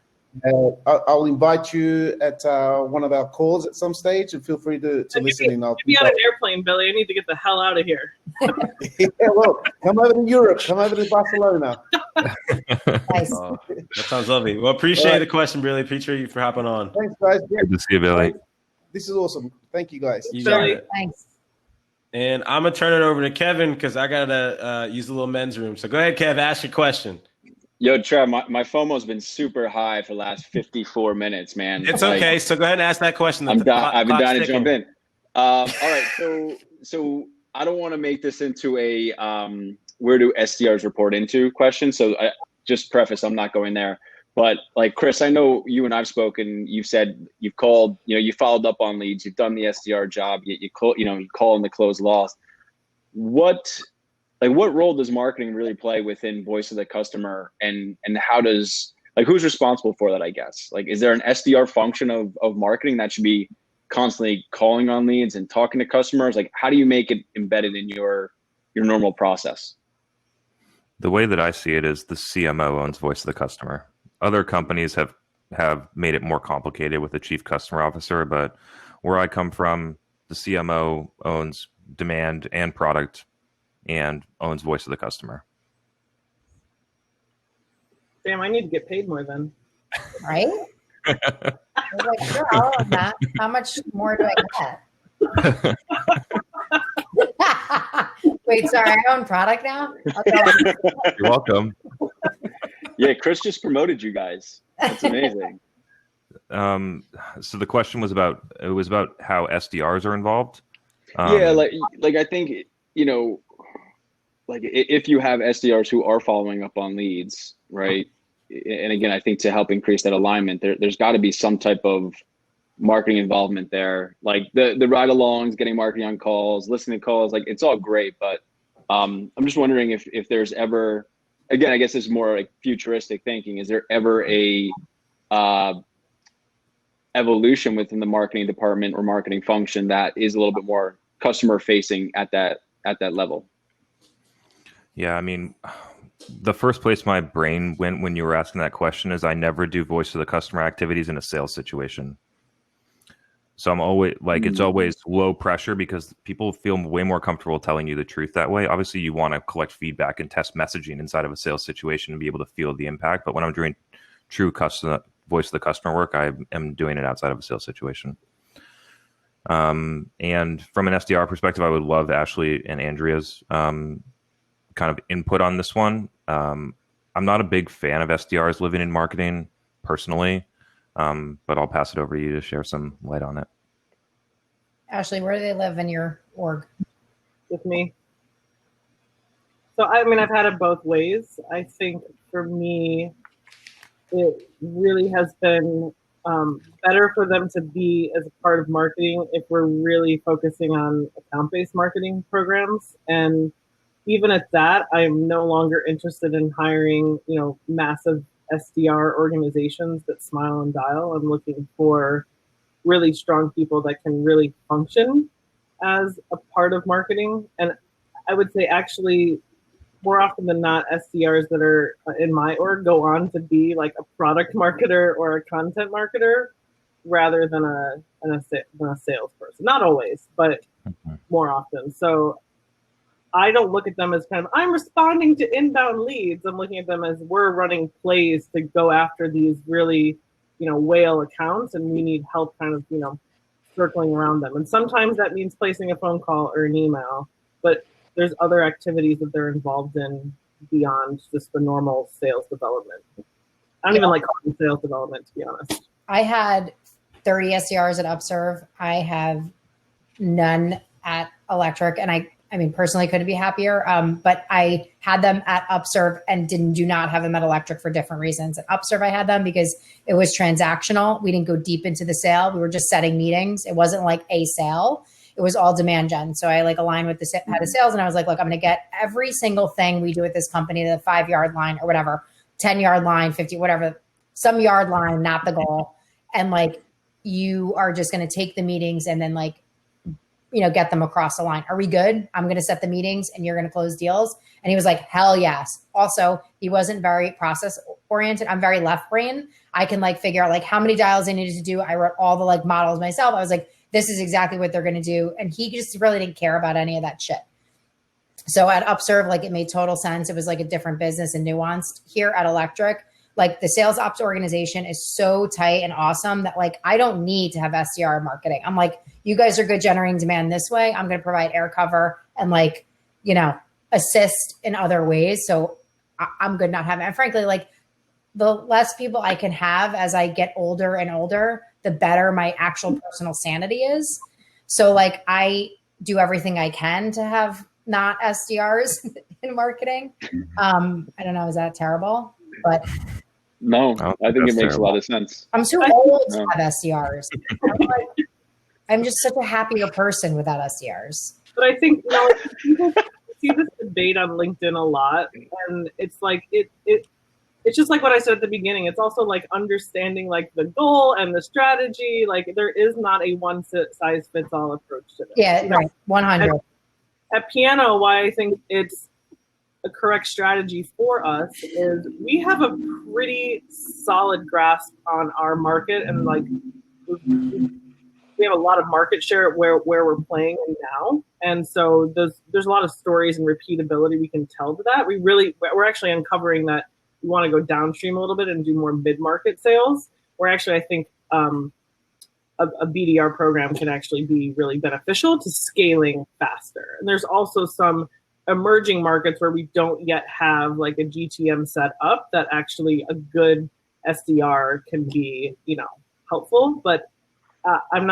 I'll invite you at one of our calls at some stage, and feel free to listen in. I'll be on an airplane, Billy. I need to get the hell out of here. Yeah, well, come over to Europe. Come over to Barcelona. Nice. Oh, that sounds lovely. Well, appreciate the question, Billy. Appreciate you for hopping on. Thanks, guys. Good to see you, Billy. This is awesome. Thank you, guys. You got it. Thanks. And I'm going to turn it over to Kevin because I got to use the little men's room. So go ahead, Kev. Ask your question. Yo, Trev, my FOMO's been super high for the last 54 minutes, man. It's okay. So go ahead and ask that question. I've been dying to jump in. All right. So I don't want to make this into a where do SDRs report into question. So I just preface, I'm not going there. But like Chris, I know you and I've spoken. You've said you've called, you followed up on leads. You've done the SDR job. You call, you call in the close loss. What role does marketing really play within voice of the customer, and how does, like, who's responsible for that? I guess, like, is there an SDR function of marketing that should be constantly calling on leads and talking to customers? Like, how do you make it embedded in your normal process? The way that I see it is the CMO owns voice of the customer. Other companies have made it more complicated with the chief customer officer, but where I come from, the CMO owns demand and product and owns voice of the customer. Damn, I need to get paid more then. Right? Like, sure, I'll own that. How much more do I get? Wait, sorry, I own product now? You're welcome. Yeah, Chris just promoted you guys. That's amazing. So the question was about how SDRs are involved. Yeah, like I think, like if you have SDRs who are following up on leads, right? And again, I think to help increase that alignment, there's got to be some type of marketing involvement there. Like the ride-alongs, getting marketing on calls, listening to calls, like it's all great. But I'm just wondering if there's ever, again, I guess this is more like futuristic thinking. Is there ever a evolution within the marketing department or marketing function that is a little bit more customer facing at that level? Yeah, I mean, the first place my brain went when you were asking that question is I never do voice of the customer activities in a sales situation. So I'm always like, it's always low pressure because people feel way more comfortable telling you the truth that way. Obviously, you want to collect feedback and test messaging inside of a sales situation and be able to feel the impact. But when I'm doing true customer voice of the customer work, I am doing it outside of a sales situation. And from an SDR perspective, I would love Ashley and Andrea's kind of input on this one. I'm not a big fan of SDRs living in marketing personally, but I'll pass it over to you to share some light on it. Ashley, where do they live in your org? With me. So, I mean, I've had it both ways. I think for me, it really has been better for them to be as a part of marketing if we're really focusing on account-based marketing programs. And even at that, I'm no longer interested in hiring, massive SDR organizations that smile and dial. I'm looking for really strong people that can really function as a part of marketing. And I would say actually more often than not, SDRs that are in my org go on to be like a product marketer or a content marketer rather than a salesperson. Not always, but more often. So I don't look at them as kind of, I'm responding to inbound leads. I'm looking at them as we're running plays to go after these really, whale accounts, and we need help kind of, circling around them. And sometimes that means placing a phone call or an email, but there's other activities that they're involved in beyond just the normal sales development. I don't even like calling sales development, to be honest. I had 30 SDRs at Upserve. I have none at Electric, and I mean, personally couldn't be happier. But I had them at Upserve and do not have them at Electric for different reasons. At Upserve, I had them because it was transactional. We didn't go deep into the sale. We were just setting meetings. It wasn't like a sale. It was all demand gen. So I aligned with the head of sales, and I was like, look, I'm going to get every single thing we do at this company to the 5-yard line or whatever, 10-yard line, 50, whatever, some yard line, not the goal. And you are just going to take the meetings and then get them across the line. Are we good? I'm going to set the meetings and you're going to close deals. And he was like, hell yes. Also, he wasn't very process oriented. I'm very left brain. I can figure out how many dials I needed to do. I wrote all the models myself. I was like, this is exactly what they're going to do. And he just really didn't care about any of that shit. So at Upserve, it made total sense. It was a different business and nuanced. Here at Electric, the sales ops organization is so tight and awesome that I don't need to have SDR marketing. I'm you guys are good generating demand this way. I'm going to provide air cover and assist in other ways. So I'm good not having, and frankly, the less people I can have as I get older and older, the better my actual personal sanity is. So I do everything I can to have not SDRs in marketing. I don't know, is that terrible? But No, Oh, I think it that's makes a terrible. lot of sense. I'm too old to No. have SDRs. I'm just such a happier person without SDRs. But I think, you see this debate on LinkedIn a lot, and it's like it's just like what I said at the beginning. It's also like understanding like the goal and the strategy. Like there is not a one size fits all approach to this. Yeah, right. 100. At Piano, why I think it's a correct strategy for us is we have a pretty solid grasp on our market, and like we have a lot of market share where we're playing in now. And so there's a lot of stories and repeatability we can tell to that. We're actually uncovering that we want to go downstream a little bit and do more mid-market sales, where actually I think a BDR program can actually be really beneficial to scaling faster. And there's also some emerging markets where we don't yet have like a GTM set up that actually a good SDR can be, helpful. But I'm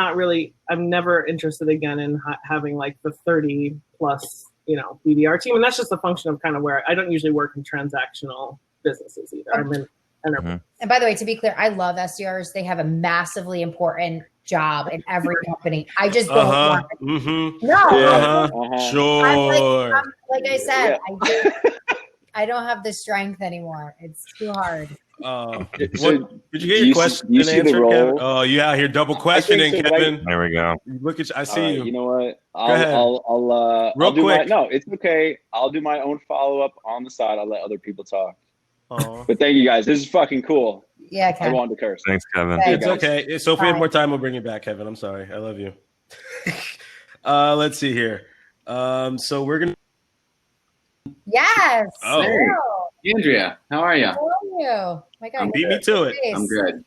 never interested again in having like the 30 plus, BDR team. And that's just a function of kind of where I don't usually work in transactional businesses either. I'm in enterprise. And by the way, to be clear, I love SDRs. They have a massively important job in every company. I just don't want it. Mm-hmm. No. Sure. Like I said, I don't have the strength anymore. It's too hard. Did you get your question answered, Kevin? Oh, you out here double questioning, so, Kevin. There we go. Look at you. I see you. You know what? Real quick. No, it's okay. I'll do my own follow up on the side. I'll let other people talk. But thank you guys. This is fucking cool. Yeah, Kevin. I wanted to curse. Thanks, Kevin. It's okay. So if we have more time, we'll bring you back, Kevin. I'm sorry. I love you. Let's see here. So we're gonna. Yes. Oh. Hey, Andrea, how are you? How are you? My God, beat me to it. I'm good.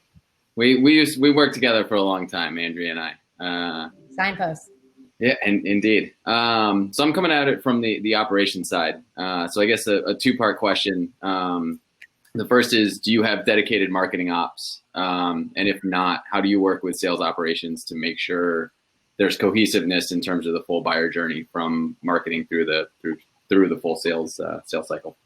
We worked together for a long time, Andrea and I. Signpost. Yeah, and indeed. So I'm coming at it from the operations side. So I guess a two-part question. The first is, do you have dedicated marketing ops? And if not, how do you work with sales operations to make sure there's cohesiveness in terms of the full buyer journey from marketing through the full sales cycle?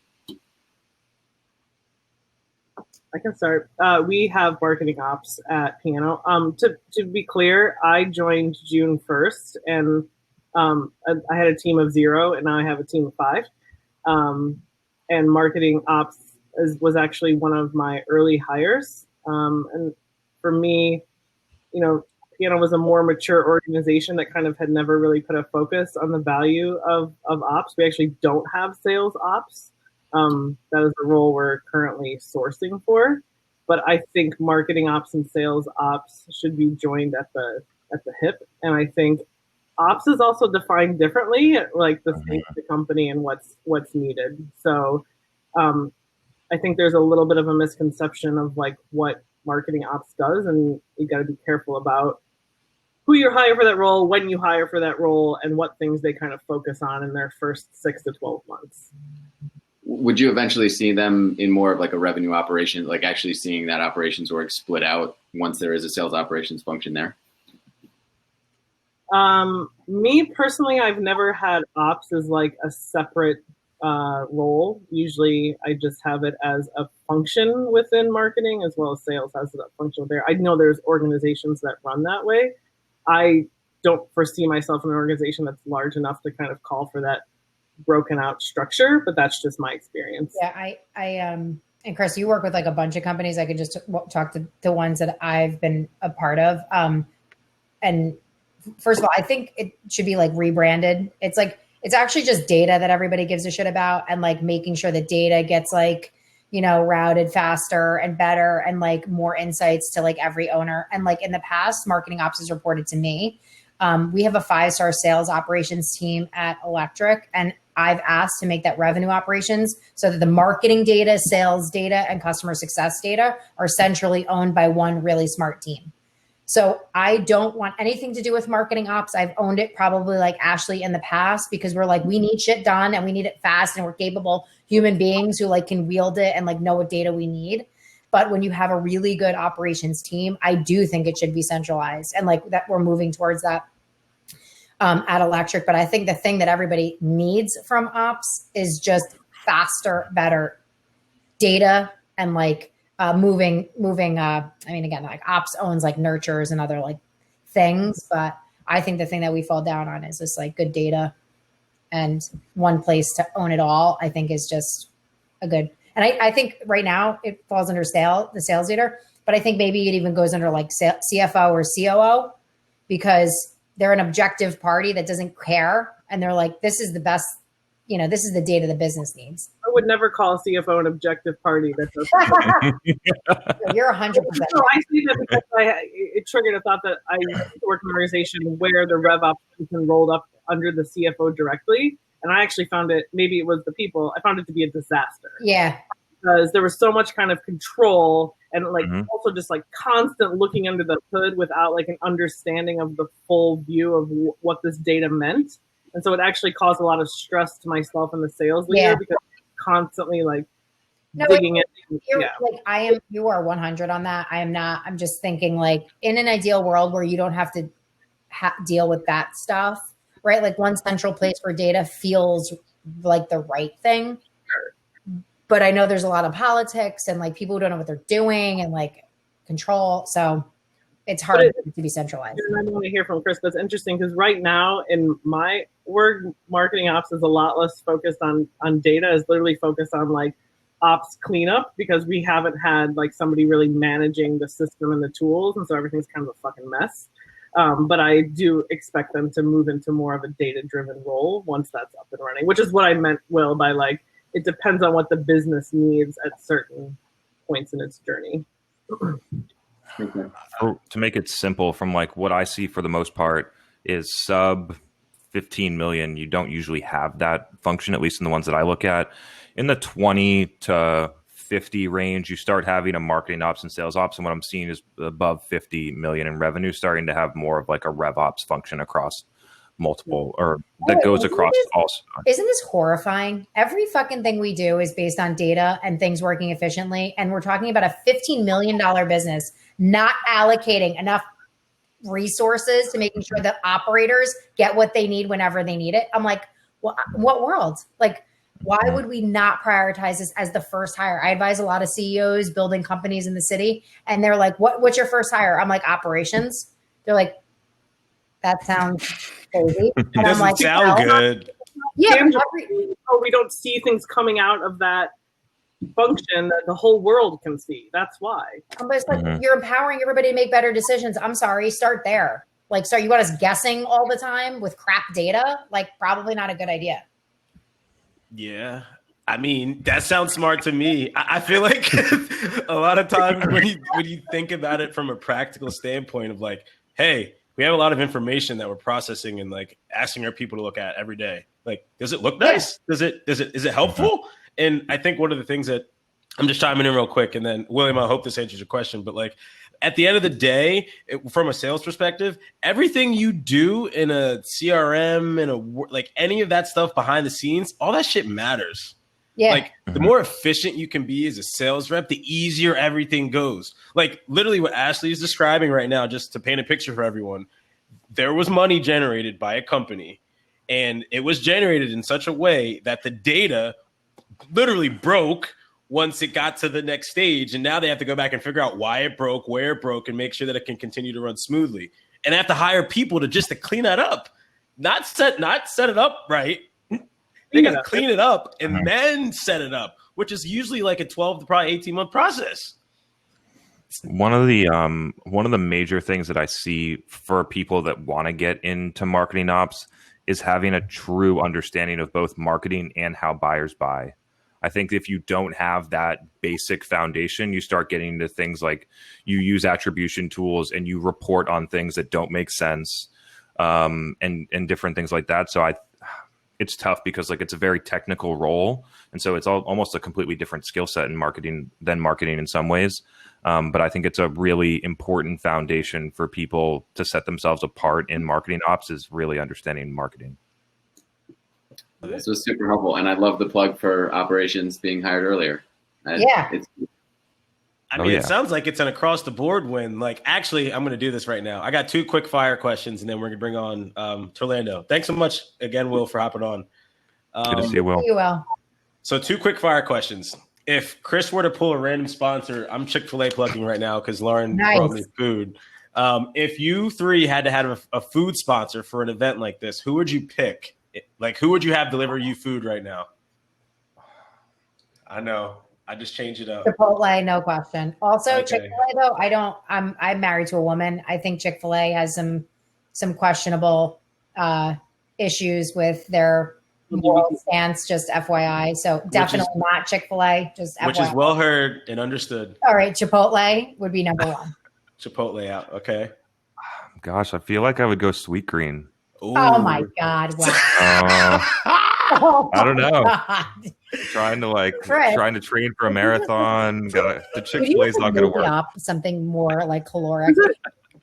I can start. We have marketing ops at Piano. To be clear, I joined June 1st, and I had a team of 0, and now I have a team of 5. And marketing ops was actually one of my early hires. And for me, Piano was a more mature organization that kind of had never really put a focus on the value of ops. We actually don't have sales ops. That is the role we're currently sourcing for. But I think marketing ops and sales ops should be joined at the hip. And I think ops is also defined differently, like the state of the company and what's needed. So I think there's a little bit of a misconception of like what marketing ops does, and you got to be careful about who you hire for that role, when you hire for that role, and what things they kind of focus on in their first 6 to 12 months. Would you eventually see them in more of like a revenue operation, like actually seeing that operations org split out once there is a sales operations function there? Me personally, I've never had ops as like a separate role. Usually I just have it as a function within marketing, as well as sales has that function there. I know there's organizations that run that way. I don't foresee myself in an organization that's large enough to kind of call for that broken out structure, but that's just my experience. Yeah, I and Chris, you work with like a bunch of companies. I could just talk to the ones that I've been a part of. And first of all, I think it should be like rebranded. It's actually just data that everybody gives a shit about, and like making sure the data gets like, routed faster and better, and like more insights to like every owner. And like in the past, marketing ops has reported to me. We have a 5-star sales operations team at Electric, and I've asked to make that revenue operations so that the marketing data, sales data, and customer success data are centrally owned by one really smart team. So I don't want anything to do with marketing ops. I've owned it probably like Ashley in the past, because we're like, we need shit done and we need it fast, and we're capable human beings who like can wield it and like know what data we need. But when you have a really good operations team, I do think it should be centralized, and like that we're moving towards that at Electric. But I think the thing that everybody needs from ops is just faster, better data, and like moving. I mean, again, like ops owns like nurtures and other like things, but I think the thing that we fall down on is just like good data, and one place to own it all, I think is just a good. And I think right now it falls under the sales leader, but I think maybe it even goes under like CFO or COO, because they're an objective party that doesn't care. And they're like, this is the best, this is the data the business needs. I would never call a CFO an objective party. That doesn't. You're 100%. No, I see that because it triggered a thought that I used to work in an organization where the RevOps function rolled up under the CFO directly. And I actually found it, maybe it was the people, I found it to be a disaster. Yeah. Because there was so much kind of control and like also just like constant looking under the hood without like an understanding of the full view of what this data meant. And so it actually caused a lot of stress to myself and the sales leader because constantly like digging in. Like you are 100 on that. I am not. I'm just thinking like in an ideal world where you don't have to deal with that stuff, right? Like one central place for data feels like the right thing. But I know there's a lot of politics and like people who don't know what they're doing and like control. So it's hard to be centralized. And I want to hear from Chris. That's interesting because right now in my work, marketing ops is a lot less focused on data, is literally focused on like ops cleanup because we haven't had like somebody really managing the system and the tools. And so everything's kind of a fucking mess. But I do expect them to move into more of a data-driven role once that's up and running, which is what I meant, Will, by like, it depends on what the business needs at certain points in its journey. To make it simple, from like what I see for the most part is sub 15 million. You don't usually have that function, at least in the ones that I look at. In the 20 to 50 range, you start having a marketing ops and sales ops. And what I'm seeing is above 50 million in revenue starting to have more of like a rev ops function across multiple, or that goes across all. Isn't this horrifying? Every fucking thing we do is based on data and things working efficiently. And we're talking about a $15 million business not allocating enough resources to making sure that operators get what they need whenever they need it. I'm like, what world? Like, why would we not prioritize this as the first hire? I advise a lot of CEOs building companies in the city, and they're like, what's your first hire? I'm like, operations. They're like, that sounds crazy. And it doesn't sound good. Yeah. We don't see things coming out of that function that the whole world can see. That's why. But it's like you're empowering everybody to make better decisions. I'm sorry, start there. Like, so you want us guessing all the time with crap data? Like, probably not a good idea. Yeah. I mean, that sounds smart to me. I feel like a lot of times when you think about it from a practical standpoint of like, hey, we have a lot of information that we're processing and like asking our people to look at every day. Like, does it look nice? Is it helpful? And I think one of the things that I'm just chiming in real quick, and then William, I hope this answers your question, but like at the end of the day, from a sales perspective, everything you do in a CRM like any of that stuff behind the scenes, all that shit matters. Yeah. Like the more efficient you can be as a sales rep, the easier everything goes. Like literally what Ashley is describing right now, just to paint a picture for everyone, there was money generated by a company and it was generated in such a way that the data literally broke once it got to the next stage. And now they have to go back and figure out why it broke, where it broke, and make sure that it can continue to run smoothly. And they have to hire people to clean that up, not set it up right. They got to clean it up and then set it up, which is usually like a 12 to probably 18-month process. One of the major things that I see for people that want to get into marketing ops is having a true understanding of both marketing and how buyers buy. I think if you don't have that basic foundation, you start getting into things like you use attribution tools and you report on things that don't make sense, and different things like that. So it's tough because like it's a very technical role, and so it's almost a completely different skill set in marketing than marketing in some ways. But I think it's a really important foundation for people to set themselves apart in marketing ops is really understanding marketing. This was super helpful, and I love the plug for operations being hired earlier. Yeah. It sounds like it's an across the board win. Like, actually, I'm going to do this right now. I got 2 quick fire questions, and then we're going to bring on Torlando. Thanks so much again, Will, for hopping on. Good to see you, Will. See you, Will. So 2 quick fire questions. if Chris were to pull a random sponsor, I'm Chick-fil-A plugging right now because Lauren brought me food. If you three had to have a food sponsor for an event like this, who would you pick? Like, who would you have deliver you food right now? I know. I just changed it up. Chipotle, no question. Also, Okay. Chick-fil-A though, I'm married to a woman. I think Chick-fil-A has some questionable issues with their moral stance, just FYI. So definitely not Chick-fil-A, just FYI. Which is well heard and understood. All right, Chipotle would be number one. Chipotle out. Okay. Gosh, I feel like I would go Sweet Green. Ooh. Oh my God! Wow. I don't know. God. Trying to Chris. trying to train for a marathon. The Chick-fil-A is not going to work. Up something more like caloric.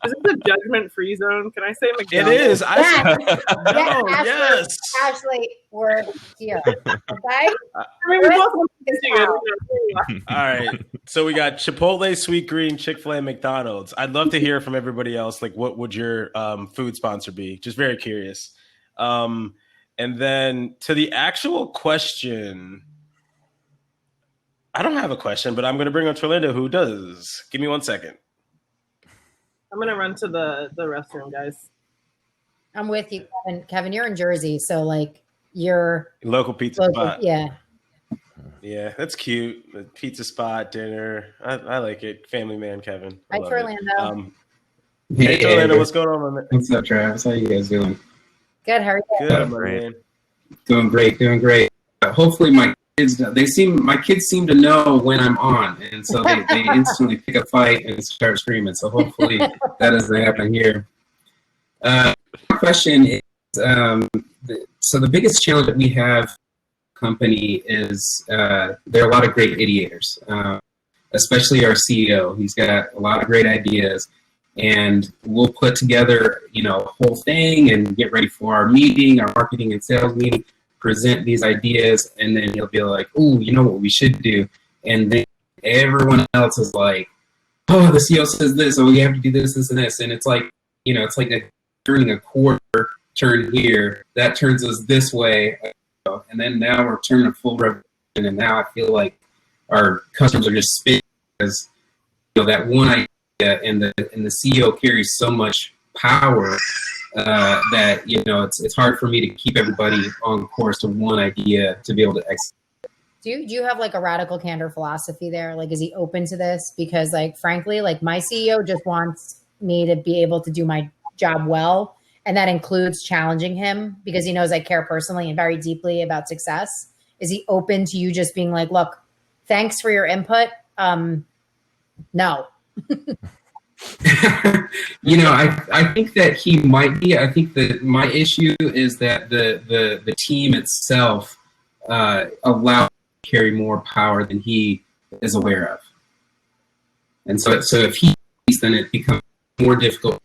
Is this a judgment-free zone? Can I say McDonald's? It is. Yes. Ashley, we're here. Okay. I mean, we both want to get together. All right. So we got Chipotle, Sweet Green, Chick-fil-A, McDonald's. I'd love to hear from everybody else. Like, what would your food sponsor be? Just very curious. And then to the actual question, I don't have a question, but I'm going to bring up Orlando, who does. Give me 1 second. I'm going to run to the restroom, guys. I'm with you, Kevin. Kevin, you're in Jersey, so like you're local pizza spot. Yeah. Yeah, that's cute. The pizza spot, dinner. I like it. Family man, Kevin. Hi, Orlando. Hey, Orlando, what's going on, man? What's up, Travis? How you guys doing? Good. How are you? Good, my man. Doing great. Hopefully, my kids seem to know when I'm on, and so they instantly pick a fight and start screaming. So hopefully that doesn't happen here. My question is, so the biggest challenge that we have company is there are a lot of great ideators, especially our CEO. He's got a lot of great ideas, and we'll put together a whole thing and get ready for our meeting, our marketing and sales meeting, present these ideas, and then he'll be like, "Ooh, you know what we should do?" And then everyone else is like, "Oh, the CEO says this, so we have to do this, this, and this." And it's like, it's like turning a quarter turn here that turns us this way, and then now we're turning a full revolution. And now I feel like our customers are just spinning because that one idea, and the CEO carries so much power that it's hard for me to keep everybody on course to one idea to be able to execute. Do you have like a radical candor philosophy there? Like, is he open to this? Because frankly, my CEO just wants me to be able to do my job well. And that includes challenging him because he knows I care personally and very deeply about success. Is he open to you just being like, "Look, thanks for your input. No." I think that he might be. I think that my issue is that the team itself allows him to carry more power than he is aware of. And so if he leaves, then it becomes more difficult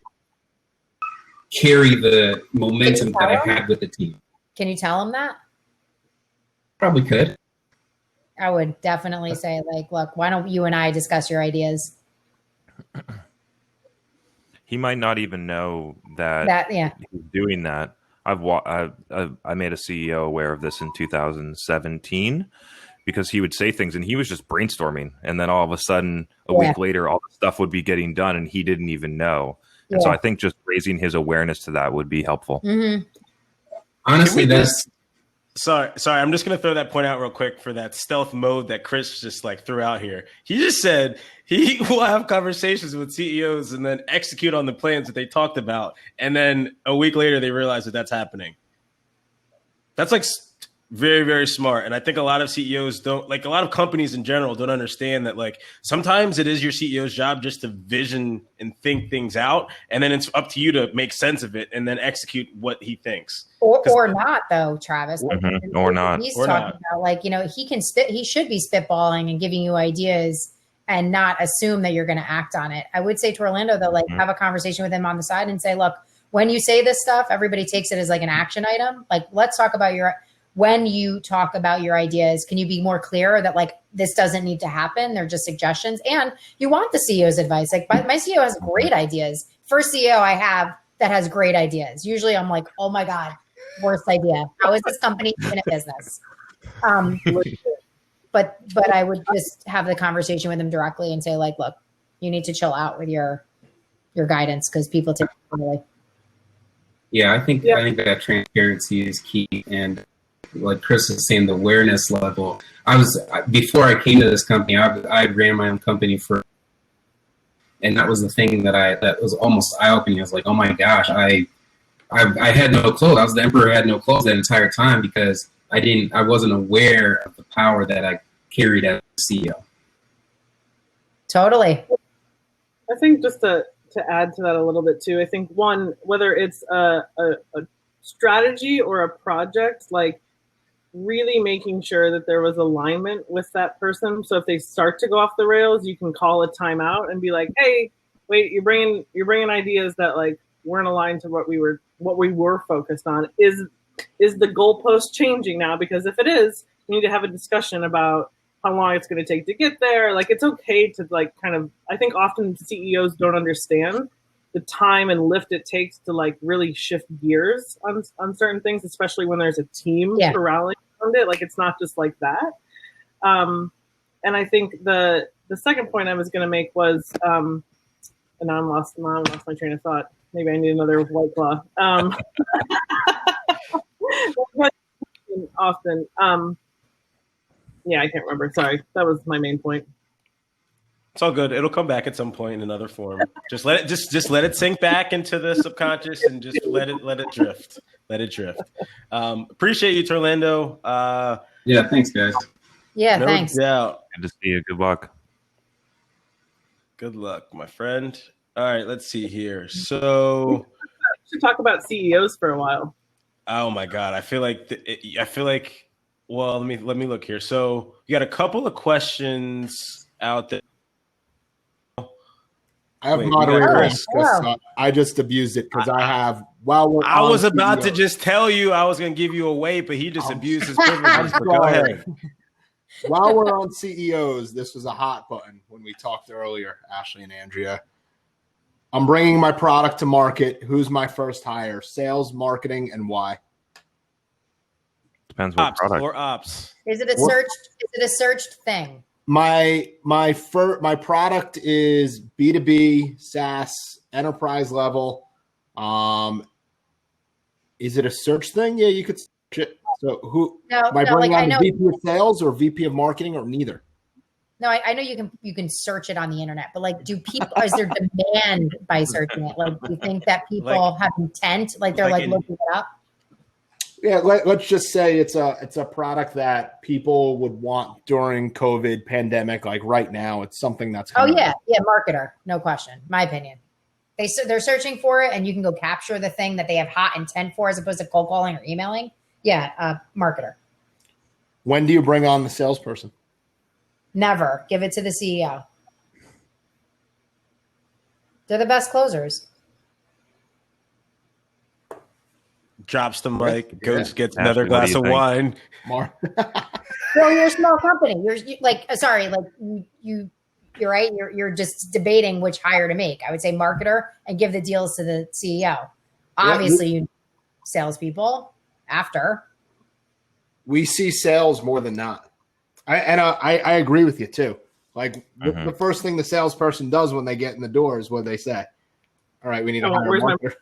carry the momentum that I had with the team. Can you tell him that? Probably could. I would definitely say, "Look, why don't you and I discuss your ideas?" He might not even know that he's doing that. I made a CEO aware of this in 2017 because he would say things and he was just brainstorming, and then all of a sudden, a week later, all the stuff would be getting done, and he didn't even know. And so I think just raising his awareness to that would be helpful. Mm-hmm. Honestly, Sorry. I'm just going to throw that point out real quick for that stealth mode that Chris just threw out here. He just said he will have conversations with CEOs and then execute on the plans that they talked about. And then a week later, they realize that that's happening. That's very, very smart. And I think a lot of CEOs don't, a lot of companies in general don't understand that, sometimes it is your CEO's job just to vision and think things out. And then it's up to you to make sense of it and then execute what he thinks. Or not, though, Travis. Mm-hmm. Or not. He's talking about, he should be spitballing and giving you ideas and not assume that you're going to act on it. I would say to Orlando, though, have a conversation with him on the side and say, "Look, when you say this stuff, everybody takes it as an action item. Let's talk about when you talk about your ideas, can you be more clear that this doesn't need to happen? They're just suggestions." And you want the CEO's advice. My CEO has great ideas. First CEO I have that has great ideas. Usually I'm like, "Oh my God, worst idea. How is this company even a business?" but I would just have the conversation with them directly and say like, look, you need to chill out with your guidance because people take it poorly. Yeah, I think that transparency is key, and like Chris is saying, the awareness level. Before I came to this company, I ran my own company and that was the thing that was almost eye opening. I was like, oh my gosh, I had no clothes. I was the emperor who had no clothes that entire time because I wasn't aware of the power that I carried as CEO. Totally. I think just to add to that a little bit too, I think one, whether it's a strategy or a project, like really making sure that there was alignment with that person. So if they start to go off the rails, you can call a timeout and be like, hey, wait, you're bringing ideas that like weren't aligned to what we were focused on. Is the goalpost changing now? Because if it is, we need to have a discussion about how long it's going to take to get there. Like, it's okay to like kind of, I think often CEOs don't understand the time and lift it takes to like really shift gears on certain things, especially when there's a team rallying around it. Like, it's not just like that. And I think the second point I was going to make was, and now I'm lost my train of thought. Maybe I need another White Claw. Often. Yeah, I can't remember. Sorry. That was my main point. It's all good. It'll come back at some point in another form. Just let it sink back into the subconscious and just let it drift. Let it drift. Appreciate you, Torlando. Yeah, thanks, guys. Yeah, no thanks. doubt. Good to see you. Good luck. Good luck, my friend. All right, let's see here. So we should talk about CEOs for a while. Oh my God. I feel like well, let me look here. So you got a couple of questions out there. I have moderators. I just abused it because I have. I was about to just tell you I was going to give you a weight, but he just abused his privileges. Go ahead. While we're on CEOs, this was a hot button when we talked earlier, Ashley and Andrea. I'm bringing my product to market. Who's my first hire? Sales, marketing, and why? Depends what product. Or ops. Is it a searched thing? My product is B2B, SaaS, enterprise level. Is it a search thing? Yeah, you could search it. So am I bringing on the VP of sales or VP of marketing or neither? No, I know you can search it on the internet, but like, is there demand by searching it? Like, do you think that people have intent? Like they're like looking it up? Yeah, let's just say it's a product that people would want during COVID pandemic. Like right now, it's something that's marketer, no question. My opinion, they're searching for it, and you can go capture the thing that they have hot intent for, as opposed to cold calling or emailing. Yeah, marketer. When do you bring on the salesperson? Never. Give it to the CEO. They're the best closers. Drops the mic, goes gets another glass of wine. Well, you're a small company. You're right. You're just debating which hire to make. I would say marketer and give the deals to the CEO. Obviously, you salespeople after. We see sales more than not. I agree with you too. Like the first thing the salesperson does when they get in the door is what they say. All right, we need to hire a marketer.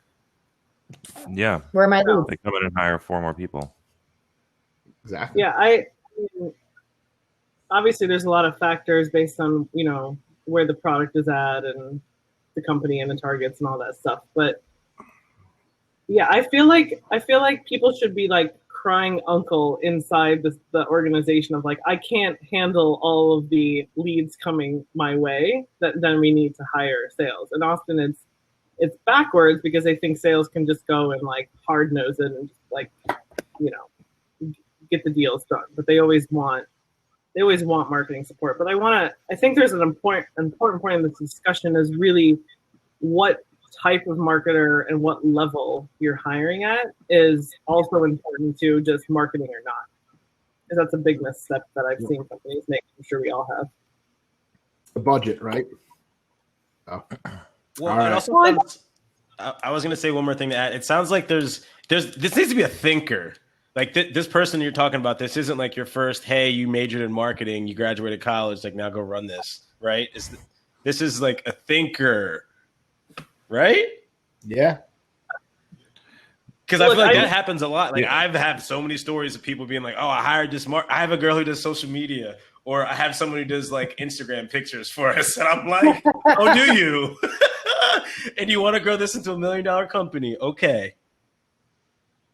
Yeah. Where am I leads? They come in and hire 4 more people. Exactly. Yeah, obviously there's a lot of factors based on, where the product is at and the company and the targets and all that stuff. But yeah, I feel like people should be like crying uncle inside the organization of like, I can't handle all of the leads coming my way, then we need to hire sales. And often it's backwards because they think sales can just go and like hard nose it and just like, get the deals done. But they always want marketing support. But I think there's an important point in this discussion is really what type of marketer and what level you're hiring at is also important to just marketing or not. Because that's a big misstep that I've seen companies make. I'm sure we all have. The budget, right? Oh. Well, right. and also I was going to say one more thing to add. It sounds like this needs to be a thinker. Like this person you're talking about, this isn't like your first, hey, you majored in marketing, you graduated college, like now go run this, right? This is like a thinker, right? Yeah. Because I feel like that happens a lot. Like I've had so many stories of people being like, oh, I hired this I have a girl who does social media, or I have someone who does like Instagram pictures for us. And I'm like, oh, do you? And you want to grow this into $1 million company. Okay.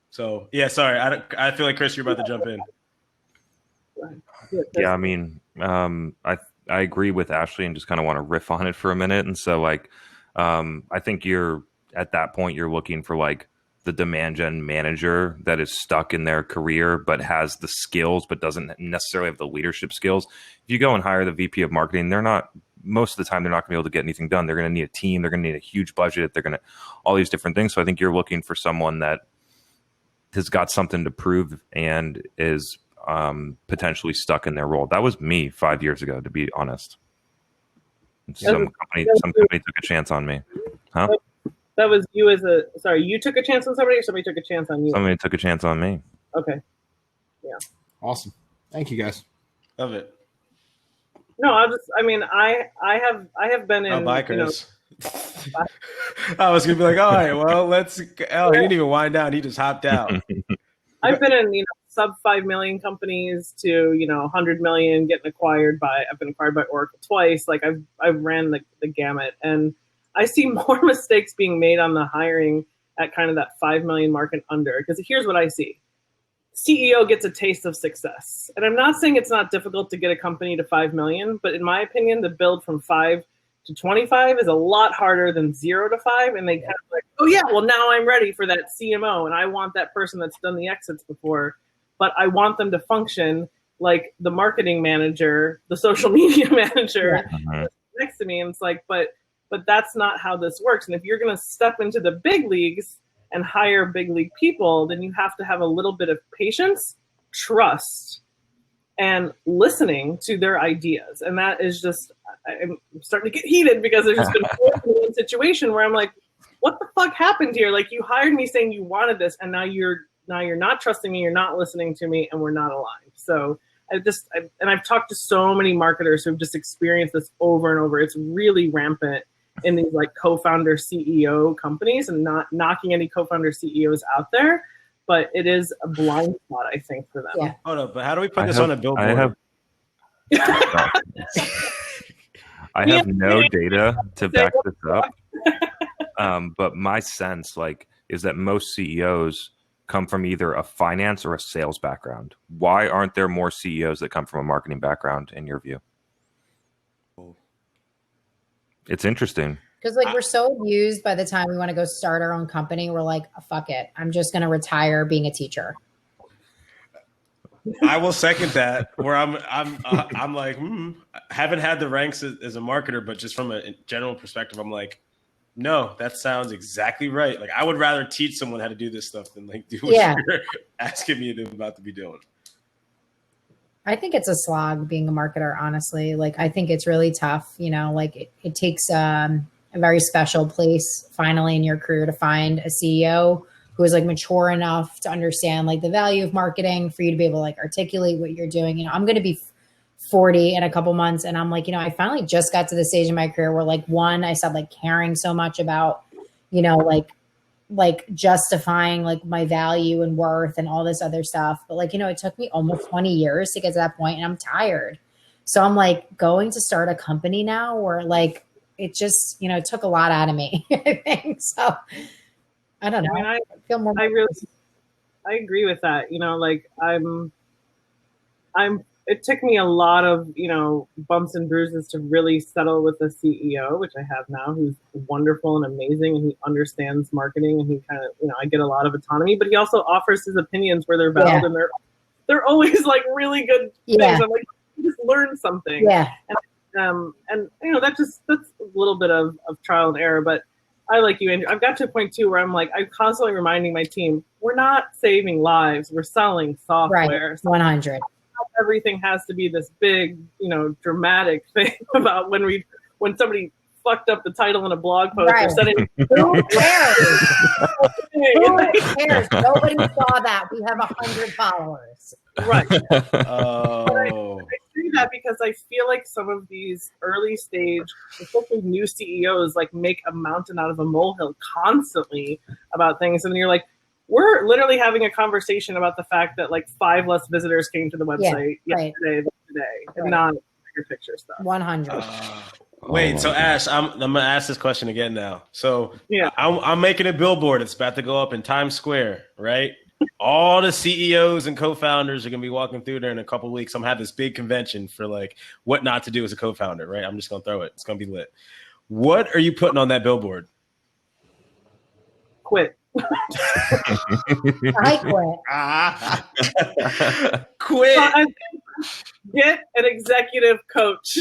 So, yeah, sorry. I feel like, Chris, you're about to jump in. Yeah, I mean, I agree with Ashley and just kind of want to riff on it for a minute. And so, like, I think you're at that point, you're looking for like the demand gen manager that is stuck in their career but has the skills but doesn't necessarily have the leadership skills. If you go and hire the VP of marketing, most of the time they're not going to be able to get anything done. They're going to need a team. They're going to need a huge budget. They're going to all these different things. So I think you're looking for someone that has got something to prove and is potentially stuck in their role. That was me 5 years ago, to be honest. Some company took a chance on me. Huh? That was you you took a chance on somebody, or somebody took a chance on you? Somebody took a chance on me. Okay. Yeah. Awesome. Thank you, guys. Love it. No, I have been in. Oh, bye, Chris. I was gonna be like, all right, well, he didn't even wind down. He just hopped out. I've been in, sub 5 million companies to, 100 million I've been acquired by Oracle twice. Like I've ran the gamut, and I see more mistakes being made on the hiring at kind of that 5 million mark and under. Because here's what I see. CEO gets a taste of success. And I'm not saying it's not difficult to get a company to 5 million, but in my opinion, the build from 5 to 25 is a lot harder than 0 to 5. And they kind of like, oh yeah, well now I'm ready for that CMO. And I want that person that's done the exits before, but I want them to function like the marketing manager, the social media manager next to me. And it's like, but that's not how this works. And if you're going to step into the big leagues and hire big league people, then you have to have a little bit of patience, trust, and listening to their ideas. And that is just, I'm starting to get heated because there's just been one situation where I'm like, what the fuck happened here? Like, you hired me saying you wanted this, and now you're not trusting me, you're not listening to me, and we're not aligned. So I've talked to so many marketers who've just experienced this over and over. It's really rampant in these like co-founder CEO companies, and not knocking any co-founder CEOs out there, but it is a blind spot, I think, for them. Yeah. Hold up, but how do we put this on a billboard? I have no data to back this up. But my sense is that most CEOs come from either a finance or a sales background. Why aren't there more CEOs that come from a marketing background in your view? It's interesting. Because we're so abused by the time we want to go start our own company. We're like, oh, fuck it. I'm just going to retire being a teacher. I will second that. Where I'm like, haven't had the ranks as a marketer, but just from a general perspective, I'm like, no, that sounds exactly right. Like, I would rather teach someone how to do this stuff than like do what you're asking me about to be doing. I think it's a slog being a marketer, honestly. Like, I think it's really tough. It takes a very special place finally in your career to find a CEO who is like mature enough to understand like the value of marketing for you to be able to like articulate what you're doing. I'm going to be 40 in a couple months. And I'm like, I finally just got to the stage in my career where like, one, I stopped like caring so much about, like justifying like my value and worth and all this other stuff. But like, it took me almost 20 years to get to that point, and I'm tired. So I'm like going to start a company now where like, it just, it took a lot out of me, I think. So I don't know. I feel more. I agree with that. It took me a lot of, bumps and bruises to really settle with the CEO, which I have now, who's wonderful and amazing, and he understands marketing, and he kind of, I get a lot of autonomy, but he also offers his opinions where they're valid, and they're always like really good things. I'm like, just learn something. Yeah. And that's a little bit of trial and error, but I like you, Andrew. I've got to a point too where I'm like, I'm constantly reminding my team, we're not saving lives, we're selling software. Right. 100. Everything has to be this big, dramatic thing about when somebody fucked up the title in a blog post Right. or said it. Who cares? Who cares? Nobody saw that. We have 100 followers. Right. Oh. I say that because I feel like some of these early stage, especially new CEOs, like make a mountain out of a molehill constantly about things, and you're like, we're literally having a conversation about the fact that like 5 less visitors came to the website yesterday than today, and not bigger picture stuff. 100. Wait, so Ash, I'm gonna ask this question again now. So yeah, I'm making a billboard. It's about to go up in Times Square, right? All the CEOs and co-founders are gonna be walking through there in a couple of weeks. I'm gonna have this big convention for like what not to do as a co-founder, right? I'm just gonna throw it. It's gonna be lit. What are you putting on that billboard? Quit. I quit. Quit. Get an executive coach.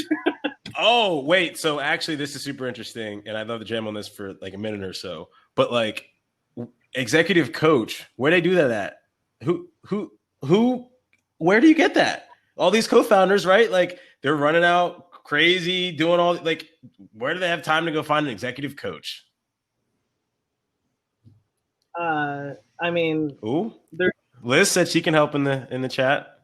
Oh, wait. So actually, this is super interesting, and I'd love to jam on this for like a minute or so. But like, executive coach, where do they do that at? Who? Where do you get that? All these co-founders, right? Like, they're running out crazy, doing all like. Where do they have time to go find an executive coach? I mean, Liz said she can help in the chat.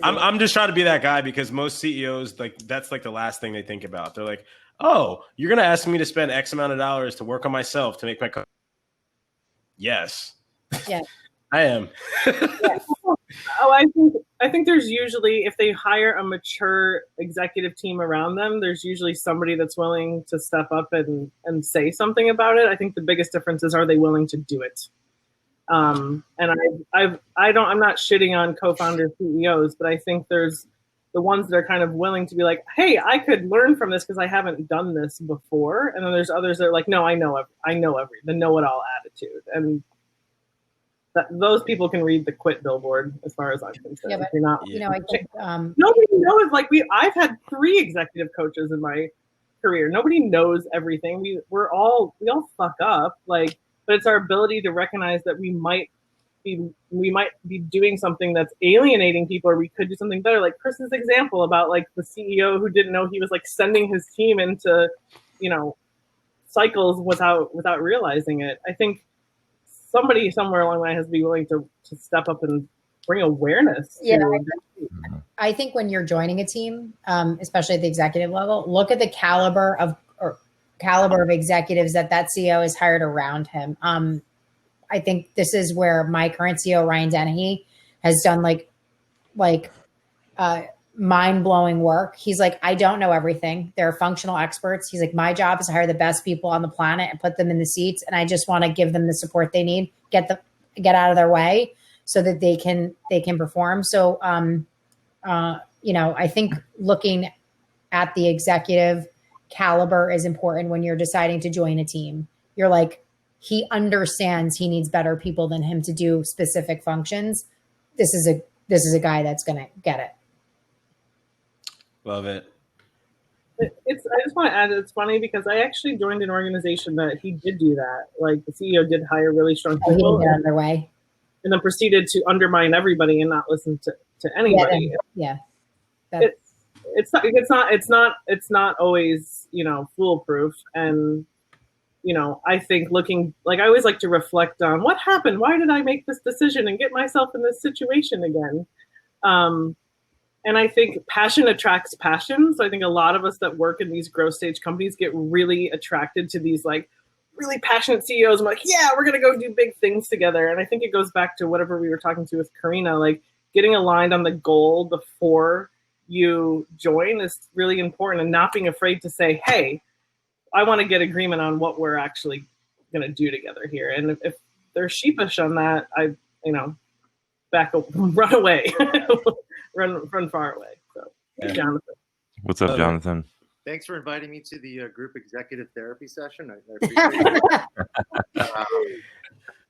I'm just trying to be that guy because most CEOs, like, that's like the last thing they think about. They're like, oh, you're going to ask me to spend X amount of dollars to work on myself to make my company. Yes. Yeah. I am. Yeah. Oh, I think there's usually, if they hire a mature executive team around them, there's usually somebody that's willing to step up and say something about it. I think the biggest difference is, are they willing to do it? And I'm not shitting on co-founder CEOs, but I think there's the ones that are kind of willing to be like, hey, I could learn from this because I haven't done this before. And then there's others that are like, no, I know the know-it-all attitude. And those people can read the quit billboard as far as I'm concerned. Yeah, but, I think nobody knows. Like I've had 3 executive coaches in my career. Nobody knows everything. We all fuck up. Like, but it's our ability to recognize that we might be doing something that's alienating people, or we could do something better. Like Chris's example about like the CEO who didn't know he was like sending his team into, cycles without realizing it. I think somebody somewhere along the line has to be willing to step up and bring awareness. Yeah, I think when you're joining a team, especially at the executive level, look at the caliber of executives that CEO has hired around him. I think this is where my current CEO, Ryan Dennehy, has done mind-blowing work. He's like, I don't know everything. They're functional experts. He's like, my job is to hire the best people on the planet and put them in the seats. And I just want to give them the support they need, get out of their way so that they can perform. So, I think looking at the executive caliber is important when you're deciding to join a team. You're like, he understands he needs better people than him to do specific functions. This is a guy that's going to get it. Love it. I just want to add, it's funny because I actually joined an organization that he did do that. Like the CEO did hire really strong people. He didn't get out of their way. And then proceeded to undermine everybody and not listen to anybody. Yeah. It's not always, foolproof. And, I think I always like to reflect on what happened. Why did I make this decision and get myself in this situation again? And I think passion attracts passion. So I think a lot of us that work in these growth stage companies get really attracted to these like really passionate CEOs. I'm like, yeah, we're going to go do big things together. And I think it goes back to whatever we were talking to with Karina, like getting aligned on the goal before you join is really important, and not being afraid to say, hey, I want to get agreement on what we're actually going to do together here. And if they're sheepish on that, back up, run away, run far away. So, yeah. Jonathan. What's up, Jonathan? Thanks for inviting me to the group executive therapy session. I appreciate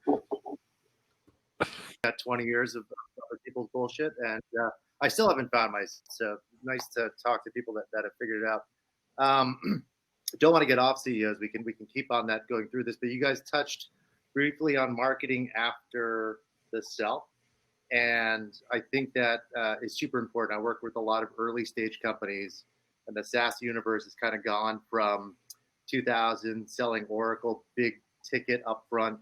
it. Got 20 years of other people's bullshit, and I still haven't found myself. So nice to talk to people that have figured it out. Don't want to get off CEOs. We can keep on that going through this, but you guys touched briefly on marketing after the sell. And I think that is super important. I work with a lot of early stage companies, and the SaaS universe has kind of gone from 2000 selling Oracle, big ticket upfront.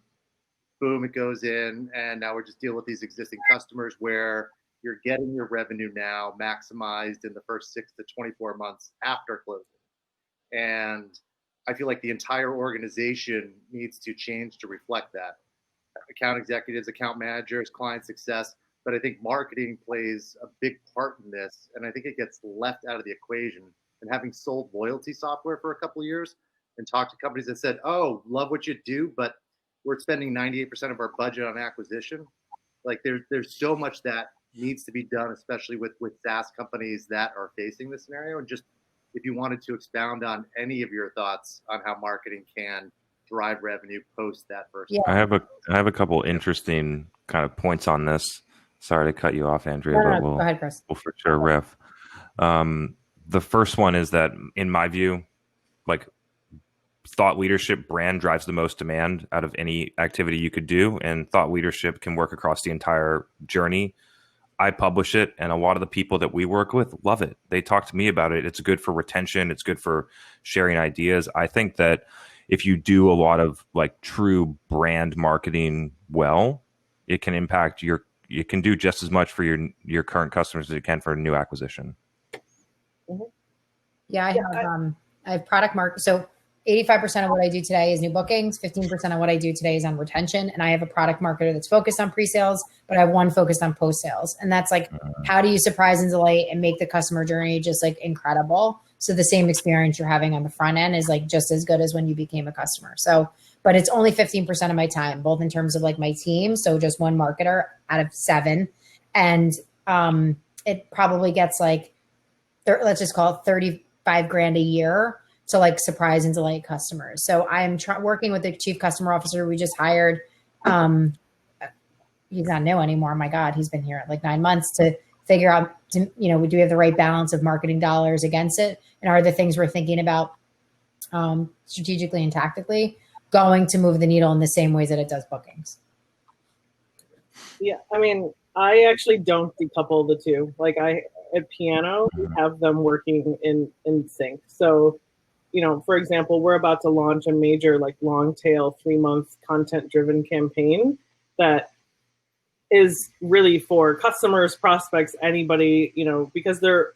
Boom, it goes in, and now we're just dealing with these existing customers where you're getting your revenue now maximized in the first 6 to 24 months after closing. And I feel like the entire organization needs to change to reflect that. Account executives, account managers, client success, but I think marketing plays a big part in this, and I think it gets left out of the equation. And having sold loyalty software for a couple of years and talked to companies that said, oh, love what you do, but we're spending 98% of our budget on acquisition. Like there's so much that needs to be done, especially with SaaS companies that are facing this scenario. And just if you wanted to expound on any of your thoughts on how marketing can drive revenue post that first. I have a couple interesting kind of points on this. Sorry to cut you off, Andrea, but Go ahead, Chris. we'll for sure riff. The first one is that, in my view, like thought leadership brand drives the most demand out of any activity you could do, and thought leadership can work across the entire journey. I publish it, and a lot of the people that we work with love it. They talk to me about it. It's good for retention. It's good for sharing ideas. I think that if you do a lot of like true brand marketing well, it can impact you can do just as much for your current customers as you can for a new acquisition. Yeah, I have product market. So 85% of what I do today is new bookings. 15% of what I do today is on retention. And I have a product marketer that's focused on pre-sales, but I have one focused on post-sales. And that's like, how do you surprise and delight and make the customer journey just like incredible? So the same experience you're having on the front end is like just as good as when you became a customer. So, but it's only 15% of my time, both in terms of like my team. So just one marketer out of 7. And it probably gets like, let's just call it 35 grand a year to like surprise and delight customers. So I'm working with the chief customer officer we just hired. He's not new anymore. My God, he's been here like 9 months to figure out, do we have the right balance of marketing dollars against it? And are the things we're thinking about strategically and tactically going to move the needle in the same ways that it does bookings? Yeah, I mean, I actually don't decouple the two. Like at Piano, we have them working in sync. So, for example, we're about to launch a major like long tail 3-month content driven campaign that is really for customers, prospects, anybody, because they're,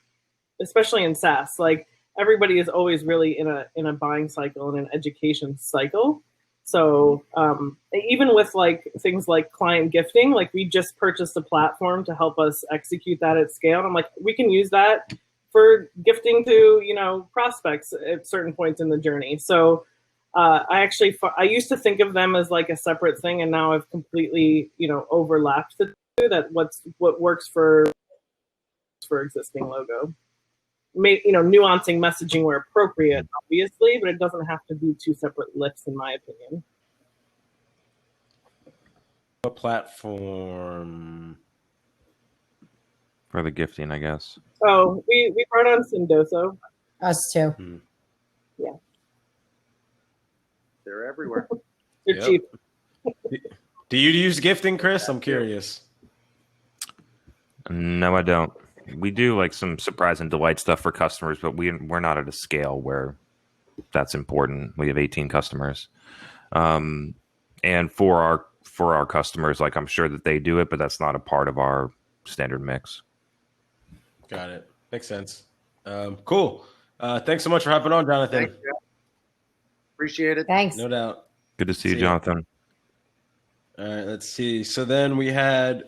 especially in SaaS, like everybody is always really in a buying cycle and an education cycle. So even with like things like client gifting, like we just purchased a platform to help us execute that at scale. And I'm like, we can use that for gifting to, prospects at certain points in the journey. So I used to think of them as like a separate thing, and now I've completely, overlapped the two. That what works for existing logo. Nuancing messaging where appropriate, obviously, but it doesn't have to be 2 separate lists, in my opinion. What platform For the gifting, I guess. Oh, we part on Syndoso. Us too. Yeah. They're everywhere. They're cheap. Do you use gifting, Chris? I'm curious. No, I don't. We do like some surprise and delight stuff for customers, but we're not at a scale where that's important. We have 18 customers. And for our customers, like I'm sure that they do it, but that's not a part of our standard mix. Got it. Makes sense. Cool. Thanks so much for hopping on, Jonathan. Thanks, appreciate it. Thanks. No doubt. Good to see you, Jonathan. All right, let's see. So then we had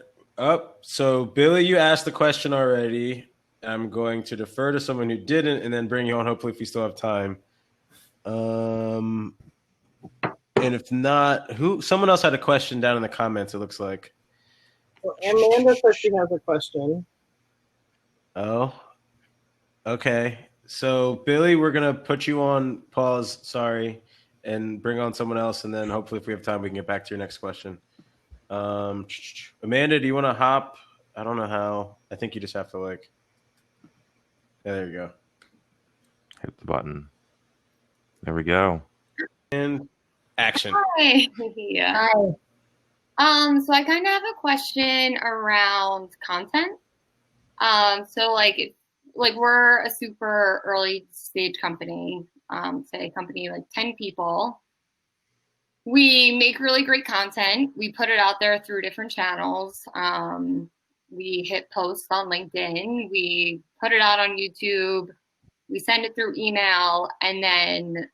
so Billy, you asked the question already. I'm going to defer to someone who didn't and then bring you on, hopefully, if we still have time. And if not, someone else had a question down in the comments, it looks like. Well, Amanda says she has a question. Oh, okay. So Billy, we're going to put you on pause, sorry, and bring on someone else. And then hopefully if we have time, we can get back to your next question. Amanda, do you want to hop? I don't know how. I think you just have to there you go. Hit the button. There we go. And action. Hi. Yeah. Hi. So I kind of have a question around content. So like we're a super early stage company. say a company like 10 people, we make really great content. We put it out there through different channels. We hit posts on LinkedIn. We put it out on YouTube. We send it through email, and then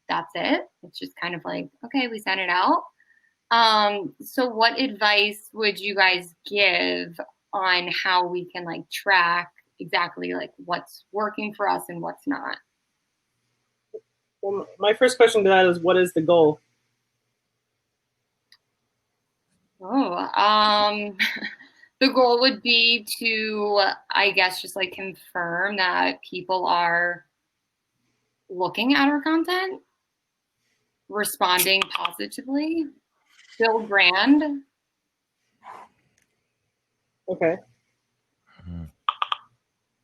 that's it. It's just kind of like, okay, we sent it out. So what advice would you guys give on how we can like track exactly like what's working for us and what's not? Well, my first question to that is, what is the goal? The goal would be to, I guess, just like confirm that people are looking at our content, responding positively, build brand. Okay.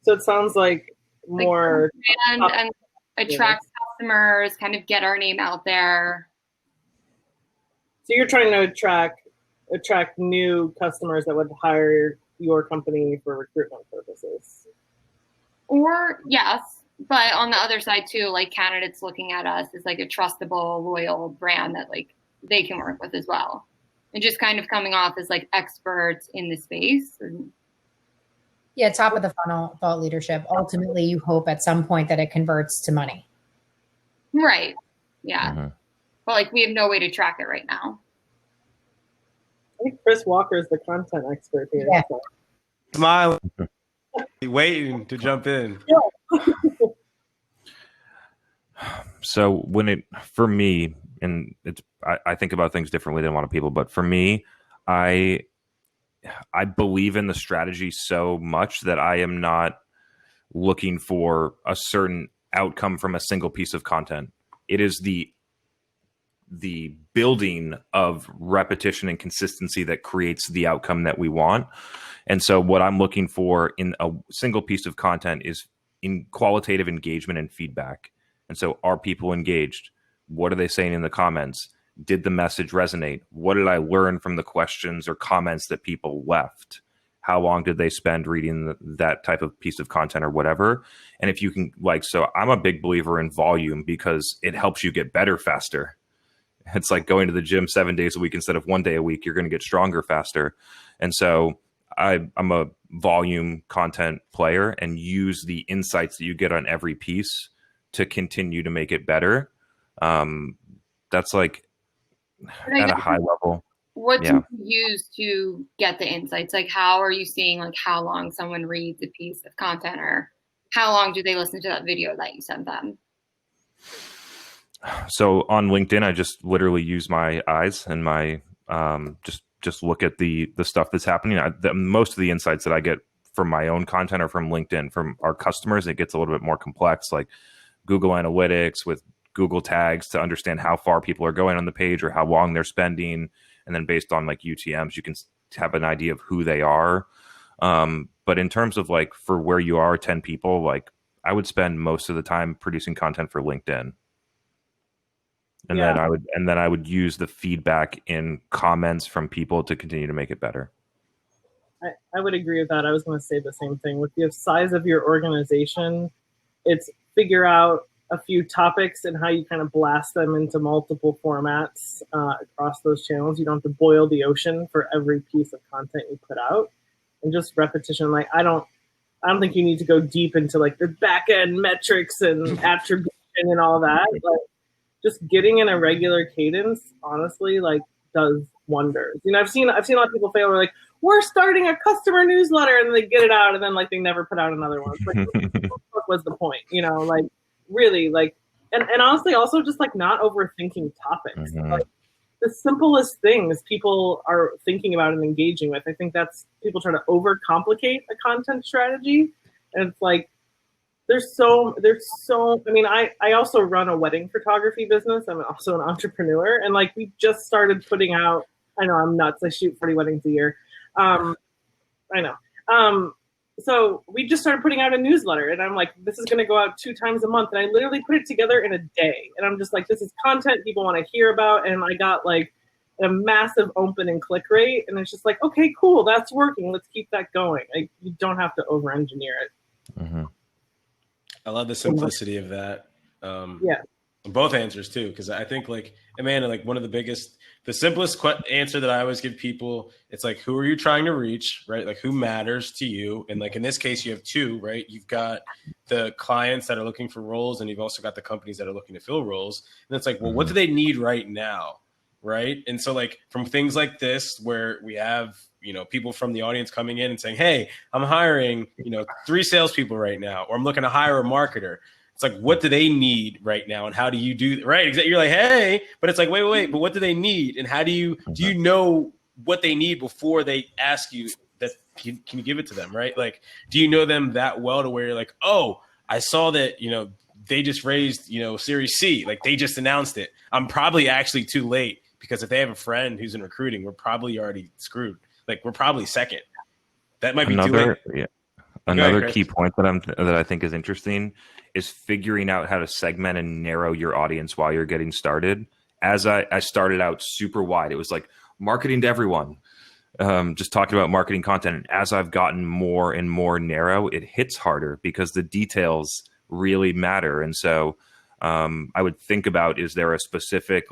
So it sounds like more brand and attract customers, kind of get our name out there. So you're trying to attract new customers that would hire your company for recruitment purposes. Or yes, but on the other side too, like candidates looking at us as like a trustable, loyal brand that like they can work with as well. And just kind of coming off as like experts in the space. Yeah, top of the funnel thought leadership. Ultimately, you hope at some point that it converts to money. Right. Yeah. Mm-hmm. But like we have no way to track it right now. I think Chris Walker is the content expert here. Yeah. So. Smiling, waiting to jump in. Yeah. So for me, and I think about things differently than a lot of people, but for me, I believe in the strategy so much that I am not looking for a certain outcome from a single piece of content. It is the building of repetition and consistency that creates the outcome that we want. And so what I'm looking for in a single piece of content is in qualitative engagement and feedback. And so are people engaged? What are they saying in the comments? Did the message resonate? What did I learn from the questions or comments that people left? How long did they spend reading that type of piece of content or whatever? And if you can, so I'm a big believer in volume because it helps you get better faster. It's like going to the gym 7 days a week instead of 1 day a week. You're going to get stronger faster. And so I'm a volume content player and use the insights that you get on every piece to continue to make it better. That's like at a high level. What do you use to get the insights? Like how are you seeing like how long someone reads a piece of content or how long do they listen to that video that you sent them? So on LinkedIn, I just literally use my eyes and my just look at the stuff that's happening. Most of the insights that I get from my own content are from LinkedIn. From our customers, it gets a little bit more complex, like Google Analytics with Google tags to understand how far people are going on the page or how long they're spending. And then based on like UTMs, you can have an idea of who they are. But in terms of like for where you are, 10 people, like I would spend most of the time producing content for LinkedIn. And then I would use the feedback in comments from people to continue to make it better. I would agree with that. I was going to say the same thing. With the size of your organization, it's figure out a few topics and how you kind of blast them into multiple formats across those channels. You don't have to boil the ocean for every piece of content you put out, and just repetition. Like I don't think you need to go deep into like the back end metrics and attribution and all that. Like just getting in a regular cadence, honestly, like does wonders. You know, I've seen a lot of people fail. Where like we're starting a customer newsletter and they get it out and then like they never put out another one. It's like what was the point? You know, like. Really like and honestly also just like not overthinking topics. Mm-hmm. Like the simplest things people are thinking about and engaging with. I think that's people try to overcomplicate a content strategy, and it's like there's so I mean I also run a wedding photography business. I'm also an entrepreneur, and like we just started putting out, I know I'm nuts, I shoot 40 weddings a year. I know. So we just started putting out a newsletter, and I'm like, this is going to go out 2 times a month. And I literally put it together in a day. And I'm just like, this is content people want to hear about. And I got like a massive open and click rate. And it's just like, okay, cool. That's working. Let's keep that going. Like you don't have to over engineer it. Mm-hmm. I love the simplicity of that. Yeah. Both answers too, because I think like Amanda, like one of the simplest answer that I always give people, it's like, who are you trying to reach, right? Like who matters to you? And like in this case, you have two, right? You've got the clients that are looking for roles, and you've also got the companies that are looking to fill roles. And it's like, well, what do they need right now, right? And so like from things like this, where we have people from the audience coming in and saying, hey, I'm hiring 3 salespeople right now, or I'm looking to hire a marketer. It's like, what do they need right now? And how do you do right? Exactly. You're like, hey, but it's like, wait, but what do they need? And how do you know what they need before they ask you that? Can you give it to them? Right. Like, do you know them that well to where you're like, oh, I saw that, they just raised, Series C, like they just announced it. I'm probably actually too late, because if they have a friend who's in recruiting, we're probably already screwed. Like we're probably second. That might be too late. Yeah. Another key point that I think is interesting is figuring out how to segment and narrow your audience while you're getting started. As I started out super wide, it was like marketing to everyone, just talking about marketing content. And as I've gotten more and more narrow, it hits harder because the details really matter. And so I would think about, is there a specific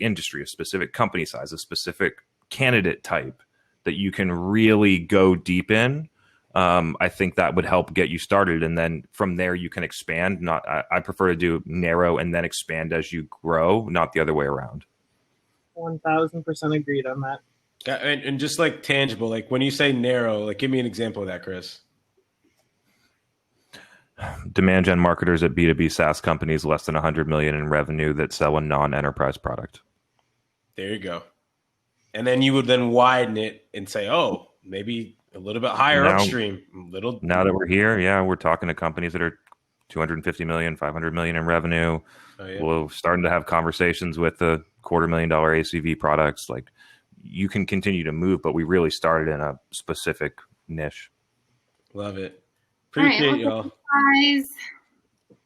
industry, a specific company size, a specific candidate type that you can really go deep in? I think that would help get you started, and then from there you can expand. I prefer to do narrow and then expand as you grow, not the other way around. 1000% agreed on that. And just like tangible, like when you say narrow, like give me an example of that, Chris. Demand gen marketers at B2B SaaS companies less than 100 million in revenue that sell a non-enterprise product. There you go. And then you would then widen it and say, oh, maybe a little bit higher upstream. Now that we're here, we're talking to companies that are 250 million, 500 million in revenue. Oh, yeah. We're starting to have conversations with the $250,000 ACV products. Like, you can continue to move, but we really started in a specific niche. Love it. Appreciate y'all. Guys.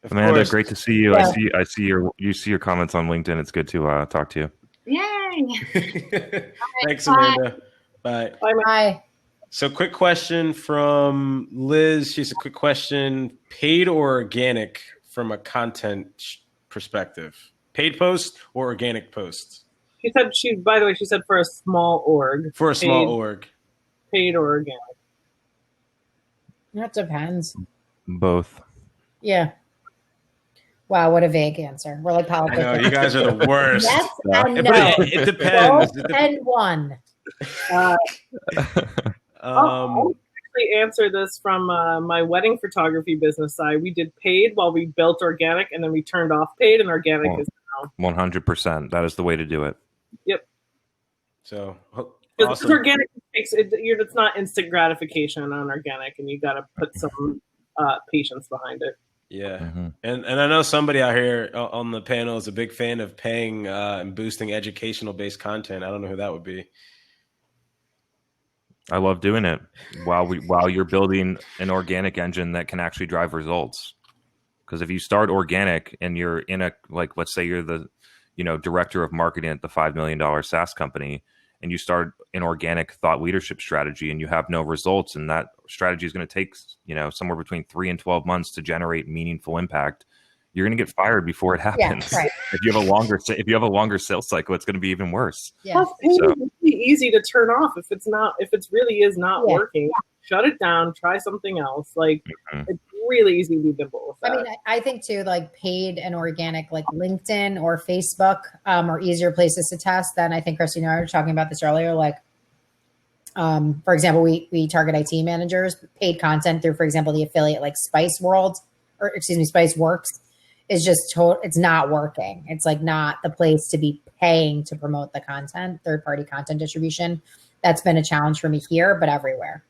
Amanda, great to see you. Yeah. I see your comments on LinkedIn. It's good to talk to you. Yay. Thanks, Amanda. Bye. Bye. So quick question from Liz. She's a quick question. Paid or organic from a content perspective? Paid post or organic posts? By the way, she said for a small org. For a small org. Paid or organic? That depends. Both. Yeah. Wow, what a vague answer. We're like politicians. I know, you guys are the worst. Yes and no. It depends. And one. I'll actually answer this from my wedding photography business side. We did paid while we built organic, and then we turned off paid, and organic is now. 100%. That is the way to do it. Yep. So because organic it's not instant gratification on organic, and you got to put some patience behind it. Yeah. Mm-hmm. And I know somebody out here on the panel is a big fan of paying and boosting educational based content. I don't know who that would be. I love doing it while you're building an organic engine that can actually drive results. Because if you start organic and you're in let's say you're the, director of marketing at the $5 million SaaS company, and you start an organic thought leadership strategy and you have no results, and that strategy is going to take, somewhere between 3 and 12 months to generate meaningful impact, you're going to get fired before it happens. Yeah, right. If you have a longer sales cycle, it's going to be even worse. Yeah. It's really easy to turn off if it really is not working. Shut it down. Try something else. It's really easy to be nimble with that. I mean, I think too, like paid and organic, like LinkedIn or Facebook, are easier places to test than I think Chris and I were talking about this earlier. Like, for example, we target IT managers. Paid content through, for example, the affiliate like Spice Works is just it's not working. It's like not the place to be paying to promote the content, third-party content distribution. That's been a challenge for me here, but everywhere.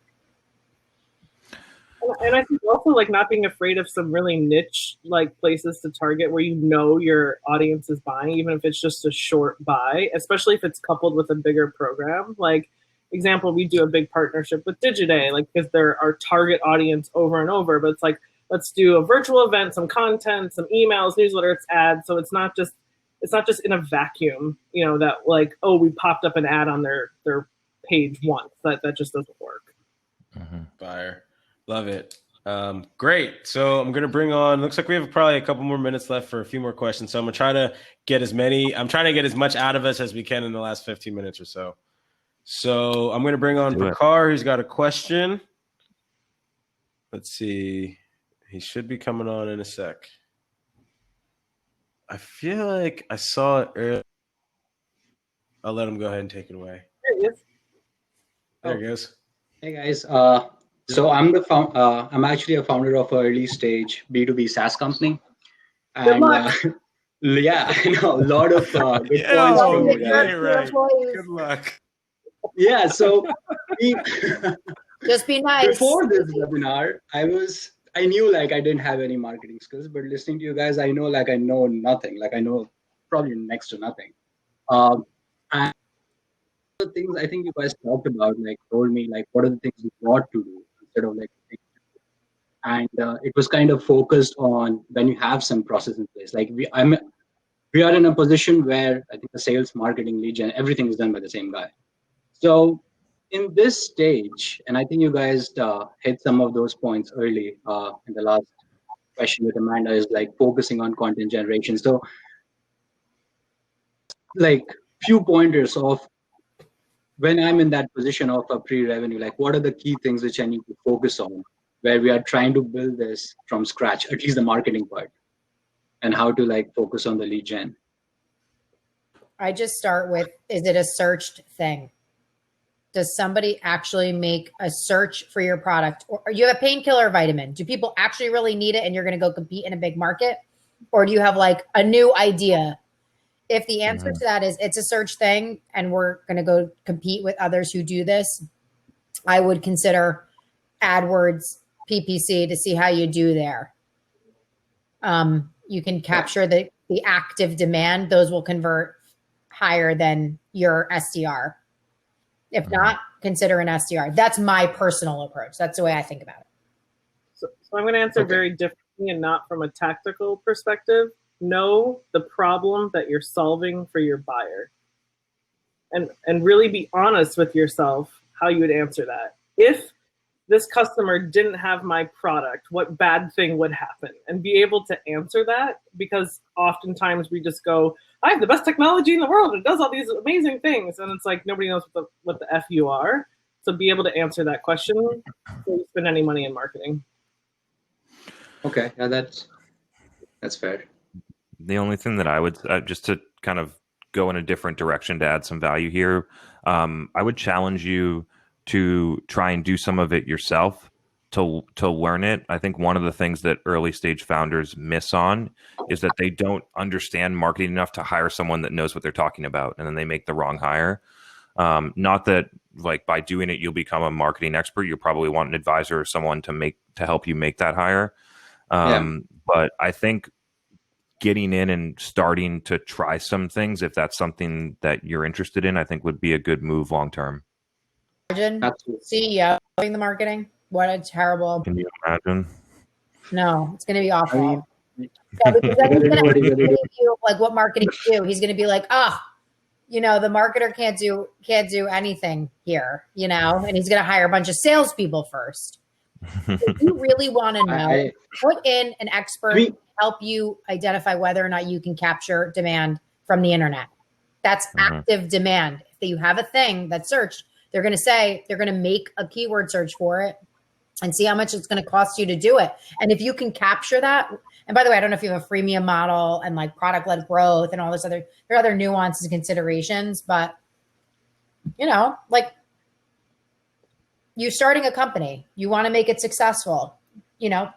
And I think also like not being afraid of some really niche like places to target where your audience is buying, even if it's just a short buy, especially if it's coupled with a bigger program. Like, example, we do a big partnership with Digiday, like because they're our target audience over and over, but it's like, let's do a virtual event, some content, some emails, newsletter, it's ads. So it's not just in a vacuum, that like, oh, we popped up an ad on their page once. That just doesn't work. Fire. Love it. Great. So I'm going to bring on, looks like we have probably a couple more minutes left for a few more questions. So I'm going to try to get as much out of us as we can in the last 15 minutes or so. So I'm going to bring on Prakar, who's got a question. Let's see. He should be coming on in a sec. I feel like I saw it earlier. I'll let him go ahead and take it away. There he is. There he goes. Hey guys. So I'm actually a founder of an early stage B2B SaaS company. And yeah, I know a lot of good points from you guys. Right. Good luck. Yeah, so just be nice. Before this webinar, I knew like I didn't have any marketing skills, but listening to you guys, I know like I know nothing. Like I know probably next to nothing. And the things I think you guys talked about, like told me like what are the things you want to do instead of like, and it was kind of focused on when you have some process in place. Like we are in a position where I think the sales, marketing, lead gen, everything is done by the same guy. So in this stage, and I think you guys hit some of those points early in the last question with Amanda, is like focusing on content generation. So like few pointers of when I'm in that position of a pre-revenue, like what are the key things which I need to focus on where we are trying to build this from scratch, at least the marketing part, and how to like focus on the lead gen. I just start with, is it a searched thing? Does somebody actually make a search for your product? Or you have a painkiller vitamin? Do people actually really need it and you're going to go compete in a big market? Or do you have like a new idea? If the answer to that is it's a search thing and we're going to go compete with others who do this, I would consider AdWords PPC to see how you do there. You can capture the active demand. Those will convert higher than your SDR. If not, consider an SDR. That's my personal approach. That's the way I think about it. So I'm going to answer very differently and not from a tactical perspective. Know the problem that you're solving for your buyer. And really be honest with yourself how you would answer that. If this customer didn't have my product, what bad thing would happen? And be able to answer that, because oftentimes we just go, I have the best technology in the world. It does all these amazing things. And it's like, nobody knows what the F you are. So be able to answer that question before you spend any money in marketing. Okay, yeah, that's fair. The only thing that I would, just to kind of go in a different direction to add some value here, I would challenge you to try and do some of it yourself to learn it. I think one of the things that early stage founders miss on is that they don't understand marketing enough to hire someone that knows what they're talking about, and then they make the wrong hire. Not that like by doing it you'll become a marketing expert. You probably want an advisor or someone to help you make that hire. But I think getting in and starting to try some things, if that's something that you're interested in, I think would be a good move long term. Imagine CEO doing the marketing. What a terrible. Can you imagine? No, it's going to be awful. Yeah, because then he's going to give you like what marketing do. He's going to be like, the marketer can't do anything here, and he's going to hire a bunch of salespeople first. If you really want to know, put in an expert to help you identify whether or not you can capture demand from the internet. That's active demand. If you have a thing that's searched, they're going to make a keyword search for it and see how much it's going to cost you to do it. And if you can capture that, and by the way, I don't know if you have a freemium model and like product-led growth and all this there are other nuances and considerations, but like you're starting a company, you want to make it successful,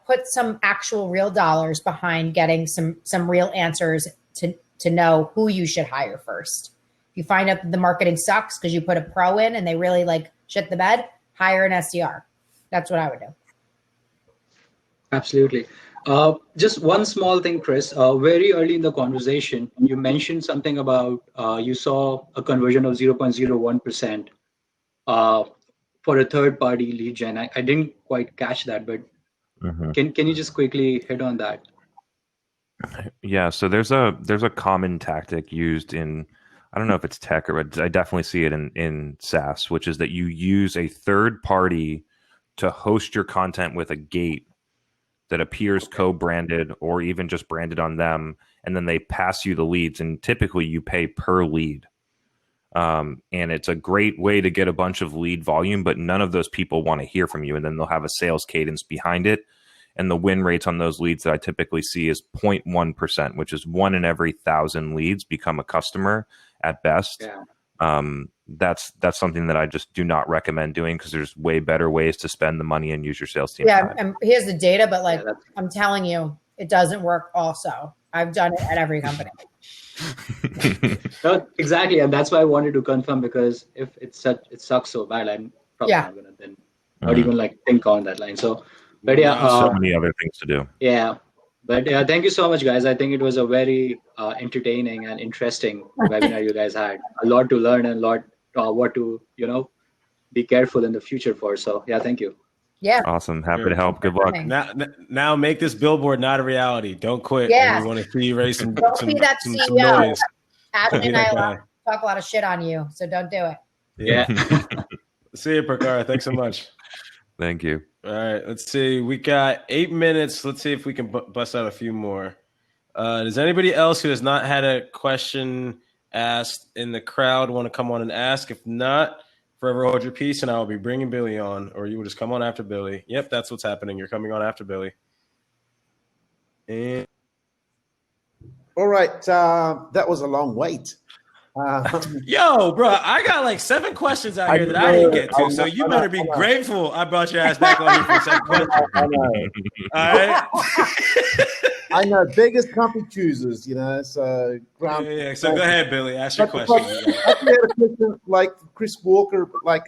put some actual real dollars behind getting some real answers to know who you should hire first. If you find out that the marketing sucks because you put a pro in and they really like shit the bed, hire an SDR. That's what I would do. Absolutely. Just one small thing, Chris. Very early in the conversation, you mentioned something about you saw a conversion of 0.01% for a third-party lead gen. I didn't quite catch that, but can you just quickly hit on that? Yeah, so there's a common tactic used in, I don't know if it's tech or I definitely see it in SaaS, which is that you use a third party to host your content with a gate that appears co-branded or even just branded on them, and then they pass you the leads, and typically you pay per lead. And it's a great way to get a bunch of lead volume, but none of those people want to hear from you. And then they'll have a sales cadence behind it. And the win rates on those leads that I typically see is 0.1%, which is 1 in every 1,000 leads become a customer at best. Yeah. That's something that I just do not recommend doing, because there's way better ways to spend the money and use your sales team. Yeah, and here's the data, but like I'm telling you, it doesn't work. Also, I've done it at every company. No, exactly, and that's why I wanted to confirm, because if it sucks so bad, I'm probably not gonna then not even like think on that line. So, but yeah, so many other things to do. Yeah, but thank you so much, guys. I think it was a very entertaining and interesting webinar you guys had. A lot to learn and a lot what to be careful in the future for. So yeah, thank you. Yeah. Awesome. Happy to help. Good luck. Now make this billboard not a reality. Don't quit. Yeah. We want to see you raise some CEO. noise. Ashley and I talk a lot of shit on you, so don't do it. Yeah. See you, Prakar. Thanks so much. Thank you. All right. Let's see. We got 8 minutes. Let's see if we can bust out a few more. Does anybody else who has not had a question asked in the crowd want to come on and ask? If not, forever hold your peace, and I will be bringing Billy on, or you will just come on after Billy. Yep, that's what's happening. You're coming on after Billy. And all right, that was a long wait. Yo, bro, I got like 7 questions out here that I didn't get to, so you better be grateful I brought your ass back on here for a second question. I know. All right. I know, biggest company choosers, so ground. Yeah. So go ahead, Billy. Ask your question. I actually had a question like Chris Walker, like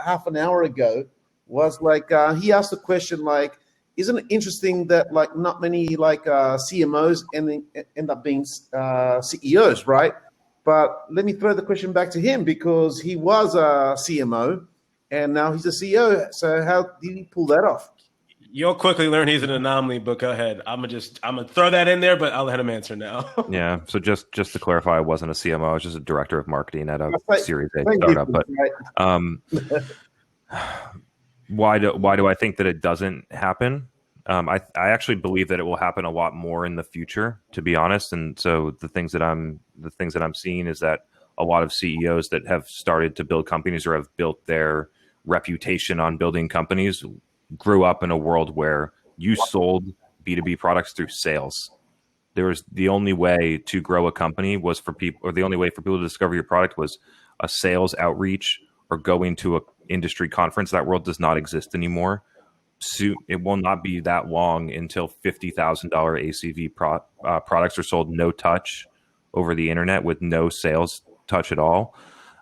half an hour ago, was like he asked a question like, isn't it interesting that like not many like CMOs end up being CEOs, right? But let me throw the question back to him, because he was a CMO and now he's a CEO. So how did he pull that off? You'll quickly learn he's an anomaly, but go ahead. I'm gonna throw that in there, but I'll let him answer now. Yeah. So just to clarify, I wasn't a CMO. I was just a director of marketing at a Series A startup. But why do I think that it doesn't happen? I actually believe that it will happen a lot more in the future, to be honest. And so the things that I'm seeing is that a lot of CEOs that have started to build companies or have built their reputation on building companies grew up in a world where you sold B2B products through sales. There was the only way to grow a company was for people, or the only way for people to discover your product was a sales outreach or going to a industry conference. That world does not exist anymore. Soon, it will not be that long until $50,000 ACV products are sold no touch over the internet with no sales touch at all.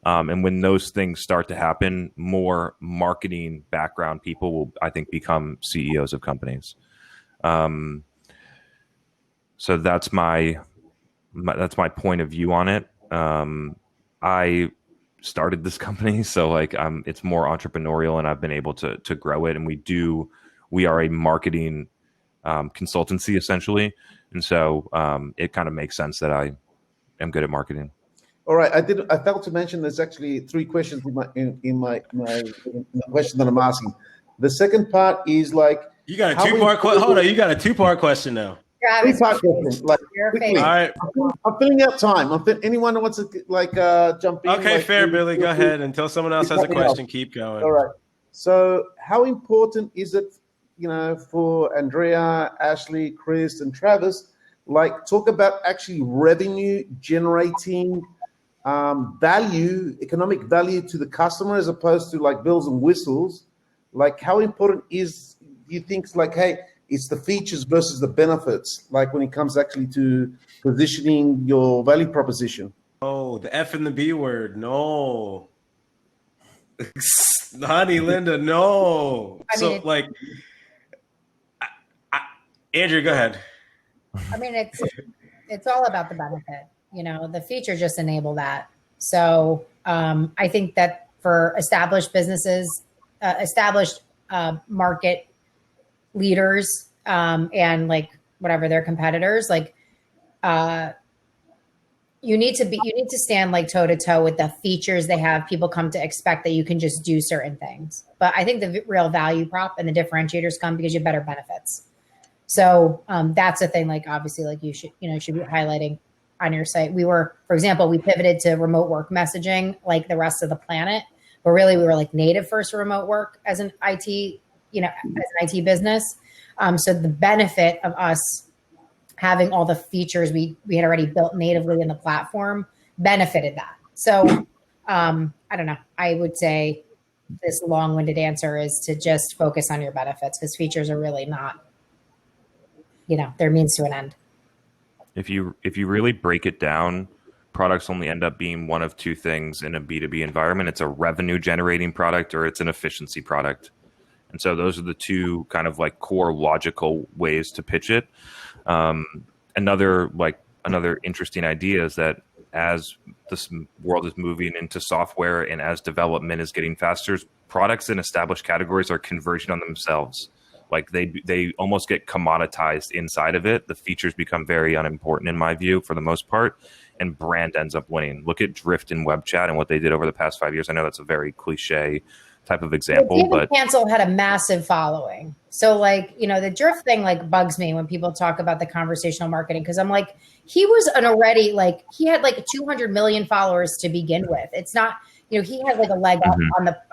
And when those things start to happen, more marketing background people will, I think, become CEOs of companies. So that's my point of view on it. I started this company, so like it's more entrepreneurial, and I've been able to grow it. And we are a marketing consultancy essentially, and so it kind of makes sense that I am good at marketing. All right, I failed to mention there's actually 3 questions in my question that I'm asking. The second part is like, you got a 2-part question. Hold on, you got a 2-part question now. Travis, 3-part question. Like, quickly. All right, I'm filling out time. Anyone who wants to like jump in? Okay, like, fair, Billy. Go ahead. Until someone else has a question, keep going. All right. So, how important is it, for Andrea, Ashley, Chris, and Travis, like talk about actually revenue generating value, economic value to the customer, as opposed to like bells and whistles? Like, how important do you think, like, hey, it's the features versus the benefits, like when it comes actually to positioning your value proposition? Oh, the F and the B word. No. Honey, Linda, no. Andrew, go ahead. I mean, it's all about the benefit. The feature just enable that. So I think that for established businesses, established market leaders, and like whatever their competitors, like you need to stand like toe to toe with the features they have. People come to expect that you can just do certain things. But I think the real value prop and the differentiators come because you have better benefits. So that's a thing, like obviously like you should be highlighting on your site. We were, for example, we pivoted to remote work messaging like the rest of the planet, but really we were like native first remote work as an IT, as an IT business. So the benefit of us having all the features we had already built natively in the platform benefited that. So I don't know. I would say this long-winded answer is to just focus on your benefits, because features are really not, they're means to an end. If you really break it down, products only end up being one of two things in a B2B environment. It's a revenue generating product or it's an efficiency product. And so those are the two kind of like core logical ways to pitch it. Another interesting idea is that as this world is moving into software and as development is getting faster, products in established categories are converging on themselves. Like they almost get commoditized inside of it. The features become very unimportant in my view for the most part, and brand ends up winning. Look at Drift and web chat and what they did over the past 5 years. I know that's a very cliche type of example, but Cancel had a massive following. So like, the Drift thing like bugs me when people talk about the conversational marketing, because I'm like, he was he had like 200 million followers to begin with. It's not, he had like a leg up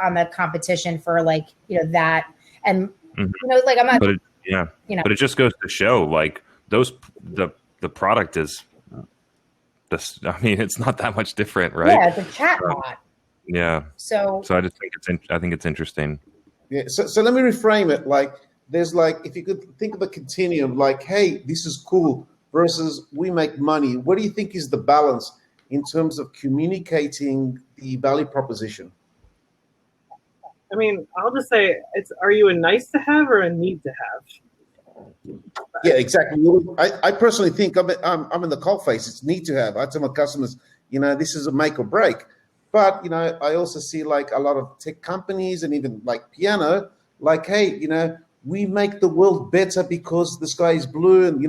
on the competition for like, that. And like I'm not, but it just goes to show like the product is this. I mean, it's not that much different, right? Yeah, it's a chat bot. Yeah. So I just think it's interesting. Yeah. So let me reframe it. Like there's like, if you could think of a continuum, like, hey, this is cool versus we make money. What do you think is the balance in terms of communicating the value proposition? I mean, I'll just say, are you a nice to have or a need to have? Yeah, exactly. I personally think I'm in the coal face. It's need to have. I tell my customers, this is a make or break. But, I also see like a lot of tech companies and even like piano, like, hey, we make the world better because the sky is blue. And,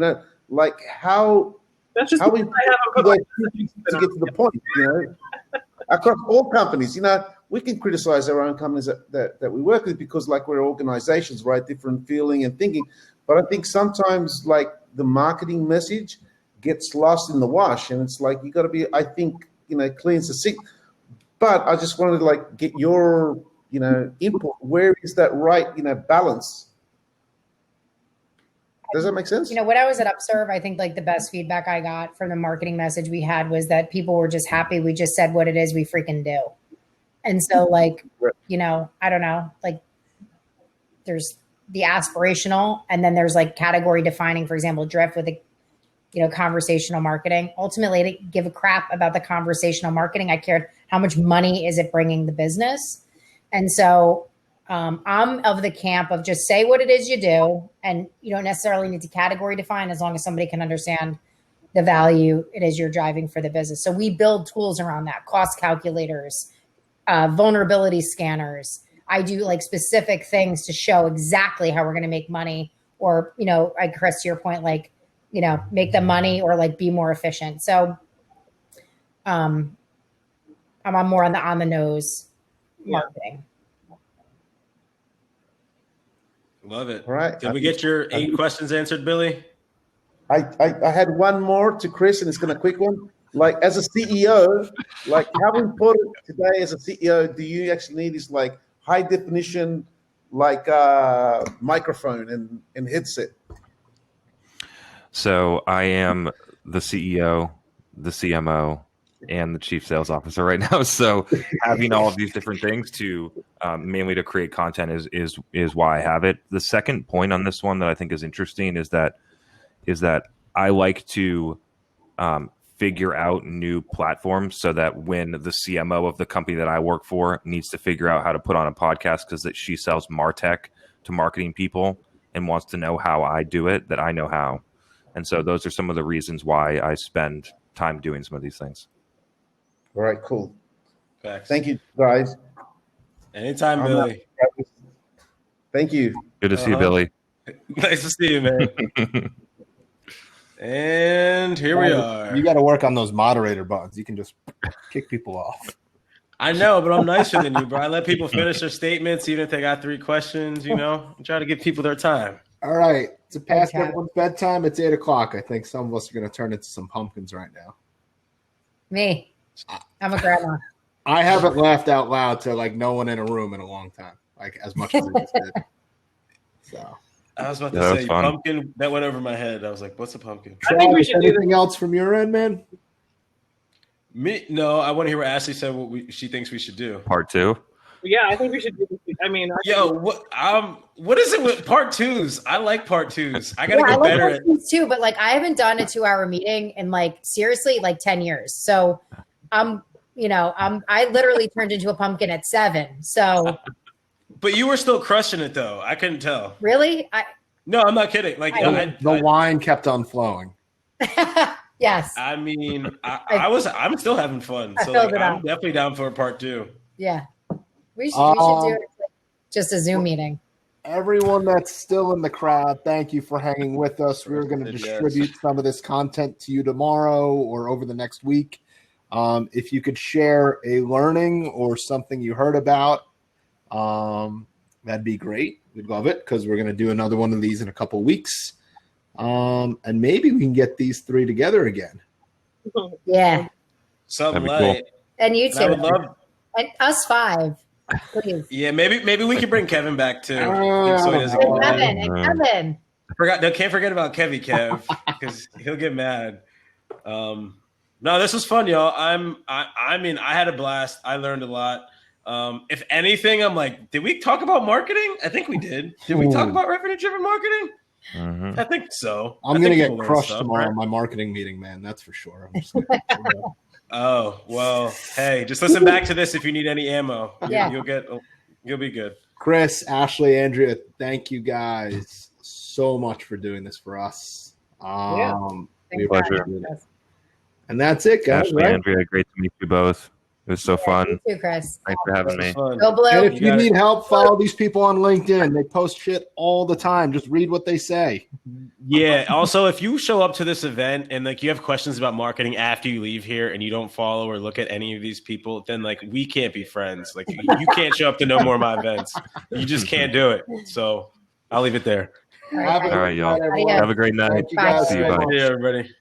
like how we to get to the point, across all companies, we can criticize our own companies that we work with because like we're organizations, right? Different feeling and thinking. But I think sometimes like the marketing message gets lost in the wash, and it's like, you got to be, I think, clean and succinct. But I just wanted to like get your, input. Where is that right, balance? Does that make sense? When I was at Upserve, I think like the best feedback I got from the marketing message we had was that people were just happy we just said what it is we freaking do. And so like, I don't know, like there's the aspirational, and then there's like category defining, for example, Drift with conversational marketing. Ultimately, I didn't give a crap about the conversational marketing. I cared how much money is it bringing the business. And so I'm of the camp of just say what it is you do, and you don't necessarily need to category define as long as somebody can understand the value it is you're driving for the business. So we build tools around that, cost calculators, vulnerability scanners. I do like specific things to show exactly how we're going to make money, or, like Chris, to your point, like, make the money or like be more efficient. So I'm more on the nose marketing. Love it. All right. Did we get your 8 questions answered, Billy? I had one more to Chris, and it's going to quick one. Like as a CEO, like how important today as a CEO do you actually need this like high definition, like microphone and headset? So I am the CEO, the CMO, and the chief sales officer right now. So having all of these different things to mainly to create content is why I have it. The second point on this one that I think is interesting is that I like to figure out new platforms so that when the CMO of the company that I work for needs to figure out how to put on a podcast because that she sells MarTech to marketing people and wants to know how I do it, that I know how. And so those are some of the reasons why I spend time doing some of these things. All right, cool. Facts. Thank you, guys. Anytime, Billy. Thank you. Good to see you, Billy. Nice to see you, man. And here we are. You got to work on those moderator buttons. You can just kick people off. I know, but I'm nicer than you, bro. I let people finish their statements, even if they got 3 questions, I try to give people their time. All right. It's past Okay. everyone's bedtime. It's 8 o'clock. I think some of us are going to turn into some pumpkins right now. Me. I'm a grandma. I haven't laughed out loud to like no one in a room in a long time, like as much as I just did. So I was about to Yeah, that's say fun. pumpkin. That went over my head. I was like, "What's a pumpkin?" I think we should do anything else from your end, man? Me? No, I want to hear what Ashley said. What she thinks we should do. Part 2. Yeah, I think we should do this. I mean, Yo, what is it with part 2s? I like part 2s. I gotta I get like better at. questions too, but like I haven't done a 2-hour meeting in like seriously like 10 years. So I literally turned into a pumpkin at 7. So But you were still crushing it though. I couldn't tell. really, No, I'm not kidding. Like The wine kept on flowing. yes, I mean, I'm still having fun. I So filled like, it I'm up. definitely down for a part 2. yeah. We should do it, just a Zoom meeting. Everyone that's still in the crowd, thank you for hanging with us. We're going to distribute some of this content to you tomorrow or over the next week. If you could share a learning or something you heard about, that'd be great. We'd love it because we're going to do another one of these in a couple weeks. And maybe we can get these 3 together again. Yeah. Something That'd be like. cool. And you I too. would love. And us 5. Please. Yeah, maybe we could bring Kevin back too. Oh, So he doesn't And get Kevin. mad. And Kevin. Can't forget about Kev because he'll get mad. No, this was fun, y'all. I mean, I had a blast. I learned a lot. If anything, I'm like, did we talk about marketing? I think we did. Did we talk about revenue-driven marketing? Mm-hmm. I think so. I'm going to get people learned crushed stuff, tomorrow right? in my marketing meeting, man. That's for sure. I'm just gonna Oh, well, hey, just listen back to this if you need any ammo. Yeah. You'll be good. Chris, Ashley, Andrea, thank you guys so much for doing this for us. We Pleasure. appreciate it. And that's it, guys. Ashley, Right? Andrea, great to meet you both. It was so fun. You too, Chris. Thanks for having me. Go Blue. And if you need help, follow these people on LinkedIn. They post shit all the time. Just read what they say. Yeah. Also, if you show up to this event and like you have questions about marketing after you leave here and you don't follow or look at any of these people, then like we can't be friends. Like you can't show up to no more of my events. You just can't do it. So I'll leave it there. All right, y'all. Adios. Have a great night. Thank you guys. See you, bye. Yeah, everybody.